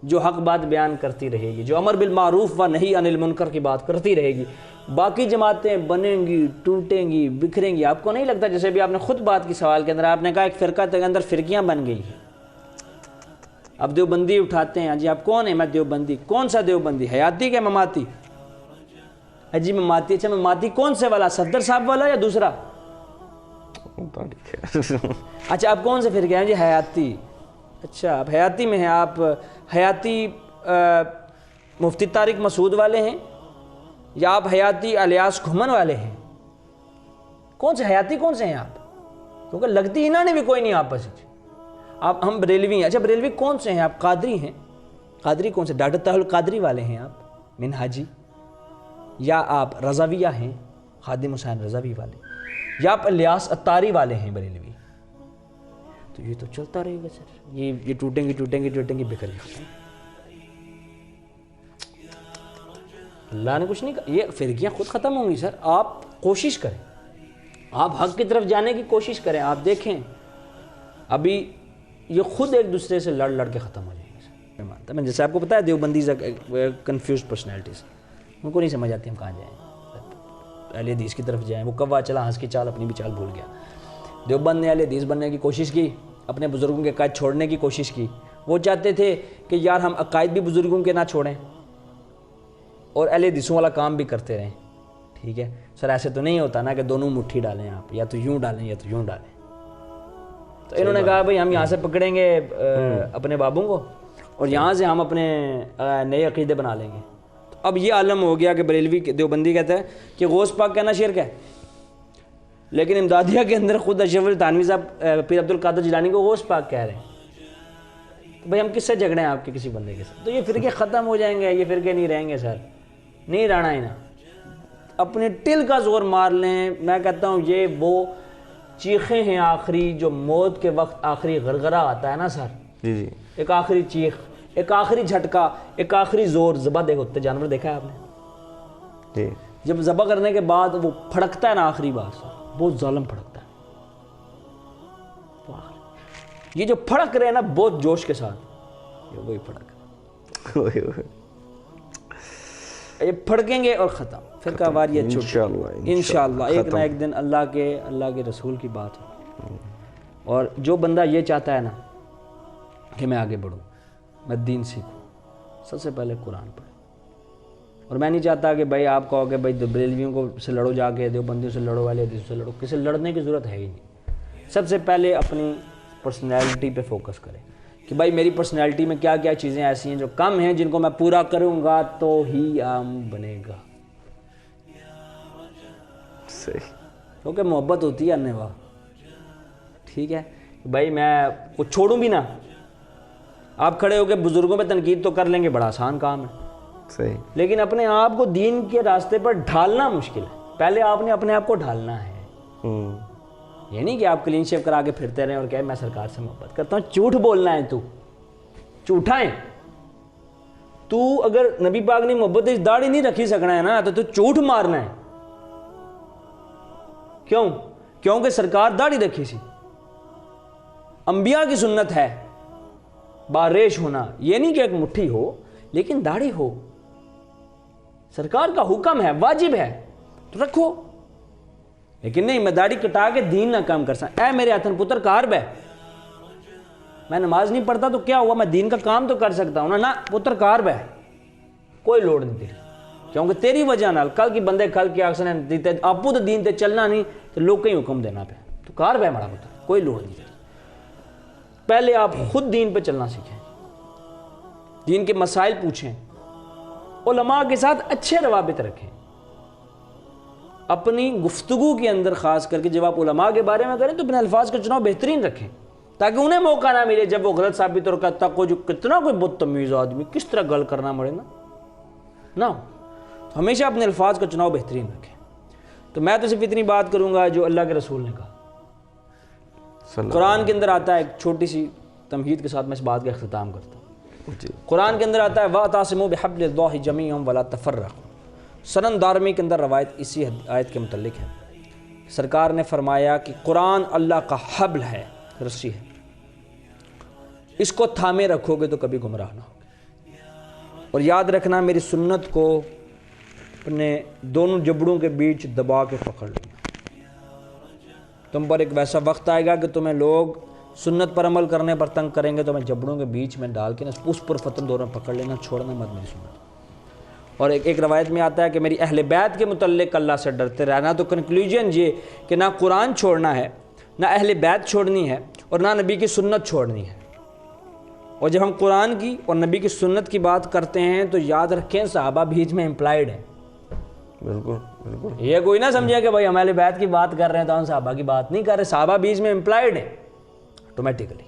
جو حق بات بیان کرتی رہے گی، جو امر بالمعروف و نہی عن المنکر کی بات کرتی رہے گی۔ باقی جماعتیں بنیں گی، ٹوٹیں گی، بکھریں گی۔ آپ کو نہیں لگتا جیسے بھی آپ نے خود بات کی سوال کے اندر آپ نے کہا ایک فرقہ کے اندر فرقیاں بن گئی ہیں، اب دیوبندی اٹھاتے ہیں، جی آپ کون ہیں؟ میں دیوبندی۔ کون سا دیوبندی؟ حیاتی کے مماتی؟ جی مماتی۔ اچھا مماتی کون سے والا؟ صفدر صاحب والا یا دوسرا؟ اچھا آپ کون سے فرقے ہیں؟ جی حیاتی۔ اچھا آپ حیاتی میں ہیں، آپ حیاتی مفتی طارق مسعود والے ہیں یا آپ حیاتی الیاس گھمن والے ہیں؟ کون سے حیاتی کون سے ہیں آپ؟ کیونکہ لگتی ہی نہ بھی کوئی نہیں آپس میں۔ آپ ہم بریلوی ہیں۔ اچھا بریلوی کون سے ہیں آپ؟ قادری ہیں؟ قادری کون سے؟ ڈاکٹر طاہر القادری والے ہیں آپ منہاجی؟ یا آپ رضویہ ہیں خادم حسین رضوی والے؟ یا آپ الیاس اتاری والے ہیں بریلوی؟ تو یہ تو چلتا رہے گا سر، یہ ٹوٹیں گی ٹوٹیں گی ٹوٹیں گی، بکھر ختم۔ اللہ نے کچھ نہیں کہا، یہ فرقیاں خود ختم ہوں گی سر۔ آپ کوشش کریں، آپ حق کی طرف جانے کی کوشش کریں۔ آپ دیکھیں ابھی یہ خود ایک دوسرے سے لڑ لڑ کے ختم ہو جائیں گے سر، میں مانتا ہوں۔ جیسے آپ کو پتا ہے دیوبندیز کنفیوز پرسنالٹیز، ان کو نہیں سمجھ آتی ہم کہاں جائیں، اہل حدیث کی طرف جائیں۔ وہ کوا چلا ہنس کی چال اپنی بھی چال بھول گیا۔ دیوبند نے اہل حدیث بننے کی کوشش کی، اپنے بزرگوں کے عقائد چھوڑنے کی کوشش کی۔ وہ چاہتے تھے کہ یار ہم عقائد بھی بزرگوں کے نہ چھوڑیں اور اہل حدیثوں والا کام بھی کرتے رہیں۔ ٹھیک ہے سر، ایسے تو نہیں ہوتا نا کہ دونوں مٹھی ڈالیں آپ، یا تو یوں ڈالیں یا تو یوں ڈالیں۔ تو انہوں نے کہا بھائی ہم یہاں سے پکڑیں گے اپنے بابوں کو اور یہاں سے ہم اپنے نئے عقیدے بنا لیں گے۔ تو اب یہ عالم ہو گیا کہ بریلوی دیوبندی کہتا ہے کہ غوث پاک کہنا شرک ہے، لیکن امدادیہ کے اندر خود اشرف علی تھانوی صاحب پیر عبد القادر جیلانی کو غوث پاک کہہ رہے ہیں۔ تو بھائی ہم کس سے جھگڑیں آپ کے کسی بندے کے ساتھ؟ تو یہ فرقے ختم ہو جائیں گے، یہ فرقے نہیں رہیں گے سر، نہیں رہنا ہی نا۔ اپنے ٹل کا زور مار لیں۔ میں کہتا ہوں یہ وہ چیخیں ہیں آخری، جو موت کے وقت آخری غرغرہ آتا ہے نا سر، جی جی، ایک آخری چیخ، ایک آخری جھٹکا، ایک آخری زور۔ ذبح ہوتے جانور دیکھا ہے آپ نے؟ جی جب ذبح کرنے کے بعد وہ پھڑکتا ہے نا آخری بار سر، بہت ظالم پھڑکتا ہے یہ جو پھڑک رہے ہیں نا بہت جوش کے ساتھ، یہ وہی پھڑک یہ پھڑکیں گے اور ختم، فرقہ واریت چھوٹ انشاءاللہ۔ ایک نہ ایک دن اللہ کے رسول کی بات ہو۔ اور جو بندہ یہ چاہتا ہے نا کہ میں آگے بڑھوں، میں دین سیکھوں، سب سے پہلے قرآن پڑھیں۔ اور میں نہیں چاہتا کہ بھائی آپ کہو کہ بھائی بریلویوں کو سے لڑو، جا کے دیوبندیوں سے لڑو، والے حدیثوں سے لڑو۔ کسی لڑنے کی ضرورت ہے ہی نہیں۔ سب سے پہلے اپنی پرسنالٹی پہ فوکس کریں کہ بھائی میری پرسنالٹی میں کیا کیا چیزیں ایسی ہیں جو کم ہیں، جن کو میں پورا کروں گا تو ہی عام بنے گا۔ صحیح، کیونکہ محبت ہوتی ہے انواع۔ ٹھیک ہے بھائی میں کچھ چھوڑوں بھی نہ، آپ کھڑے ہو کے بزرگوں پہ تنقید تو کر لیں گے، بڑا آسان کام ہے، صحیح، لیکن اپنے آپ کو دین کے راستے پر ڈھالنا مشکل ہے۔ پہلے آپ نے اپنے آپ کو ڈھالنا ہے۔ یہ نہیں کہ آپ کلین شیو کرا کے پھرتے رہیں اور کہیں میں سرکار سے محبت کرتا ہوں۔ جھوٹ بولنا ہے، تو جھوٹا ہے تو۔ اگر نبی پاک نے محبت داڑھی نہیں رکھی سکنا ہے نا تو جھوٹ مارنا ہے۔ کیوں؟ کیونکہ سرکار داڑھی رکھی سی۔ انبیاء کی سنت ہے باریش ہونا، یہ نہیں کہ ایک مٹھی ہو لیکن داڑھی ہو۔ سرکار کا حکم ہے، واجب ہے تو رکھو، لیکن نہیں میں داڑھی کٹا کے دین نہ کام کر سکتا۔ اے میرے ہاتھن پتر کار بے، میں نماز نہیں پڑھتا تو کیا ہوا، میں دین کا کام تو کر سکتا ہوں نا پتر کار بے، کوئی لوڑ نہیں تیری، کیونکہ تیری وجہ نال کل کی بندے کھل کے آکسن آپو تو دین تے چلنا نہیں تو لوگ کہیں حکم دینا پہ، تو کار بے مڑا پتر، کوئی لوڑ نہیں تیری۔ پہلے آپ خود دین پہ چلنا سیکھیں، دین کے مسائل پوچھیں، علماء کے ساتھ اچھے روابط رکھیں، اپنی گفتگو کے اندر خاص کر کے جب آپ علماء کے بارے میں کریں تو اپنے الفاظ کا چناؤ بہترین رکھیں تاکہ انہیں موقع نہ ملے جب وہ غلط ثابت اور کہتا کو جو کتنا کوئی بدتمیز آدمی کس طرح گل کرنا پڑے نہ ہو. تو ہمیشہ اپنے الفاظ کا چناؤ بہترین رکھیں. تو میں تو صرف اتنی بات کروں گا جو اللہ کے رسول نے کہا. قرآن کے اندر آتا ہے, ایک چھوٹی سی تمہید کے ساتھ میں اس بات کا اختتام کرتا ہوں. قرآن کے اندر آتا ہے وَاعْتَصِمُوا بِحَبْلِ اللَّهِ جَمِيعًا وَلَا تَفَرَّقُوا. سنن دارمی کے اندر روایت اسی آیت کے متعلق ہے. سرکار نے فرمایا کہ قرآن اللہ کا حبل ہے, رسی ہے, اس کو تھامے رکھو گے تو کبھی گمراہ نہ ہوگے. اور یاد رکھنا میری سنت کو اپنے دونوں جبڑوں کے بیچ دبا کے پکڑ لینا. تم پر ایک ویسا وقت آئے گا کہ تمہیں لوگ سنت پر عمل کرنے پر تنگ کریں گے تو میں جبڑوں کے بیچ میں ڈال کے نا اس پر فتن دوروں پکڑ لینا, چھوڑنا مت میری سنت. اور ایک روایت میں آتا ہے کہ میری اہل بیت کے متعلق اللہ سے ڈرتے رہنا. تو کنکلوژن یہ کہ نہ قرآن چھوڑنا ہے, نہ اہل بیت چھوڑنی ہے, اور نہ نبی کی سنت چھوڑنی ہے. اور جب ہم قرآن کی اور نبی کی سنت کی بات کرتے ہیں تو یاد رکھیں صحابہ بیچ میں امپلائڈ ہیں. بالکل بالکل, یہ کوئی نہ سمجھے کہ بھائی ہم اہل بیت کی بات کر رہے ہیں تو ہم صحابہ کی بات نہیں کر رہے. صحابہ بیچ میں امپلائڈ ہیں آٹومیٹیکلی.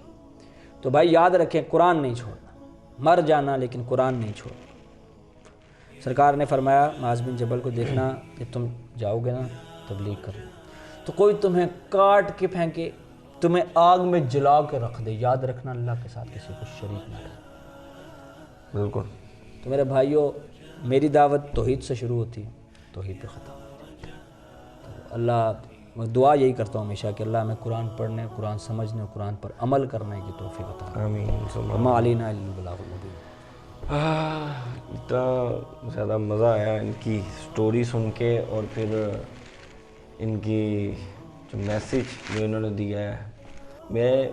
تو بھائی یاد رکھیں قرآن نہیں چھوڑنا, مر جانا لیکن قرآن نہیں چھوڑنا. سرکار نے فرمایا معاذ بن جبل کو دیکھنا جب تم جاؤ گے نا تبلیغ کرنا تو کوئی تمہیں کاٹ کے پھینکے, تمہیں آگ میں جلا کے رکھ دے, یاد رکھنا اللہ کے ساتھ کسی کو شریک نہ کرنا. بالکل. تو میرے بھائیوں, میری دعوت توحید سے شروع ہوتی ہے, توحید پہ ختم ہوتی ہے. تو اللہ, میں دعا یہی کرتا ہوں ہمیشہ کہ اللہ ہمیں قرآن پڑھنے, قرآن سمجھنے, قرآن پر عمل کرنے کی توفیق عطا. آمین. وما علینا الا البلاغ المبین. اتنا زیادہ مزہ آیا ان کی سٹوری سن کے, اور پھر ان کی جو میسیج جو انہوں نے دیا ہے,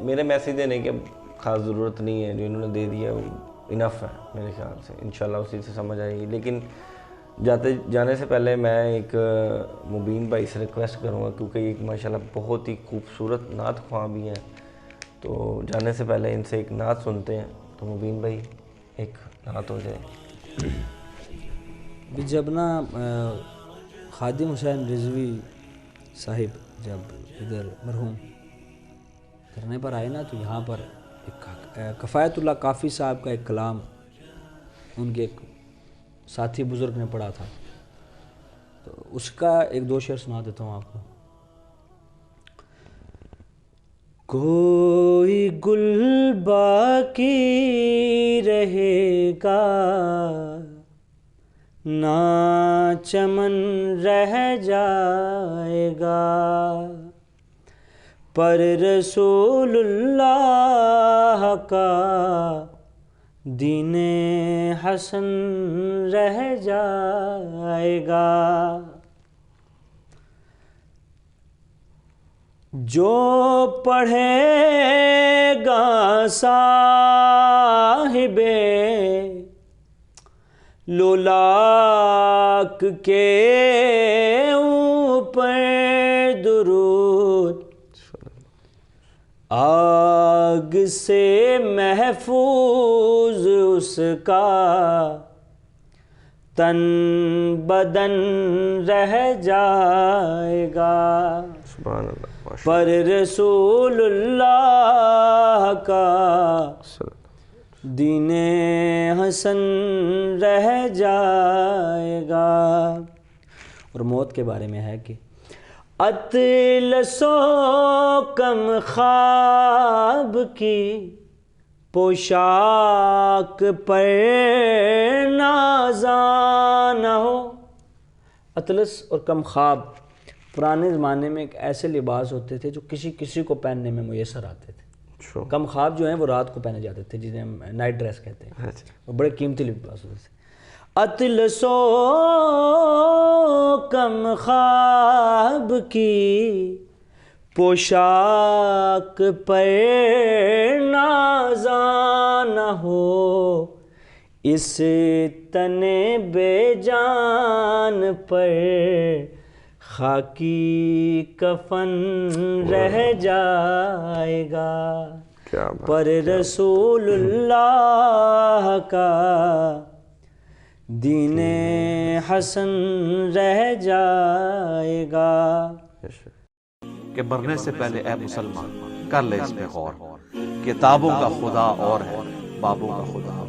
میرے میسیج دینے کی خاص ضرورت نہیں ہے, جو انہوں نے دے دیا وہ انف ہے میرے خیال سے. انشاءاللہ اسی سے سمجھ آئے گی. لیکن جانے سے پہلے میں ایک مبین بھائی سے ریکویسٹ کروں گا, کیونکہ یہ ماشاءاللہ بہت ہی خوبصورت نعت خواں بھی ہیں, تو جانے سے پہلے ان سے ایک نعت سنتے ہیں. تو مبین بھائی ایک نعت ہو جائے. جب نا خادم حسین رضوی صاحب جب ادھر مرحوم کرنے پر آئے نا تو یہاں پر ایک کفایت اللہ کافی صاحب کا ایک کلام ان کے ایک ساتھی بزرگ نے پڑھا تھا, تو اس کا ایک دو شعر سنا دیتا ہوں آپ کو. کوئی گل باقی رہے گا نہ چمن رہ جائے گا, پر رسول اللہ کا دین حسن رہ جائے گا. جو پڑھے گا صاحب لولاک کے اوپر درود, آگ سے محفوظ اس کا تن بدن رہ جائے گا. سبحان اللہ. پر رسول اللہ کا دین حسن رہ جائے گا. اور موت کے بارے میں ہے کہ اطلس و کم خواب کی پوشاک پر نازاں نہ ہو. اطلس اور کم خواب پرانے زمانے میں ایک ایسے لباس ہوتے تھے جو کسی کو پہننے میں میسر آتے تھے. کم خواب جو ہیں وہ رات کو پہنے جاتے تھے, جنہیں ہم نائٹ ڈریس کہتے ہیں, وہ بڑے قیمتی لباس ہوتے تھے. اطلس و کم خواب کی پوشاک پر نازاں نہ ہو, اس تن بے جان پر خاکی کفن رہ جائے گا. پر رسول اللہ کا دین حسن رہ جائے گا. کہ مرنے سے پہلے اے مسلمان کر لے اس پہ غور. کتابوں کا خدا اور ہے، بابوں کا خدا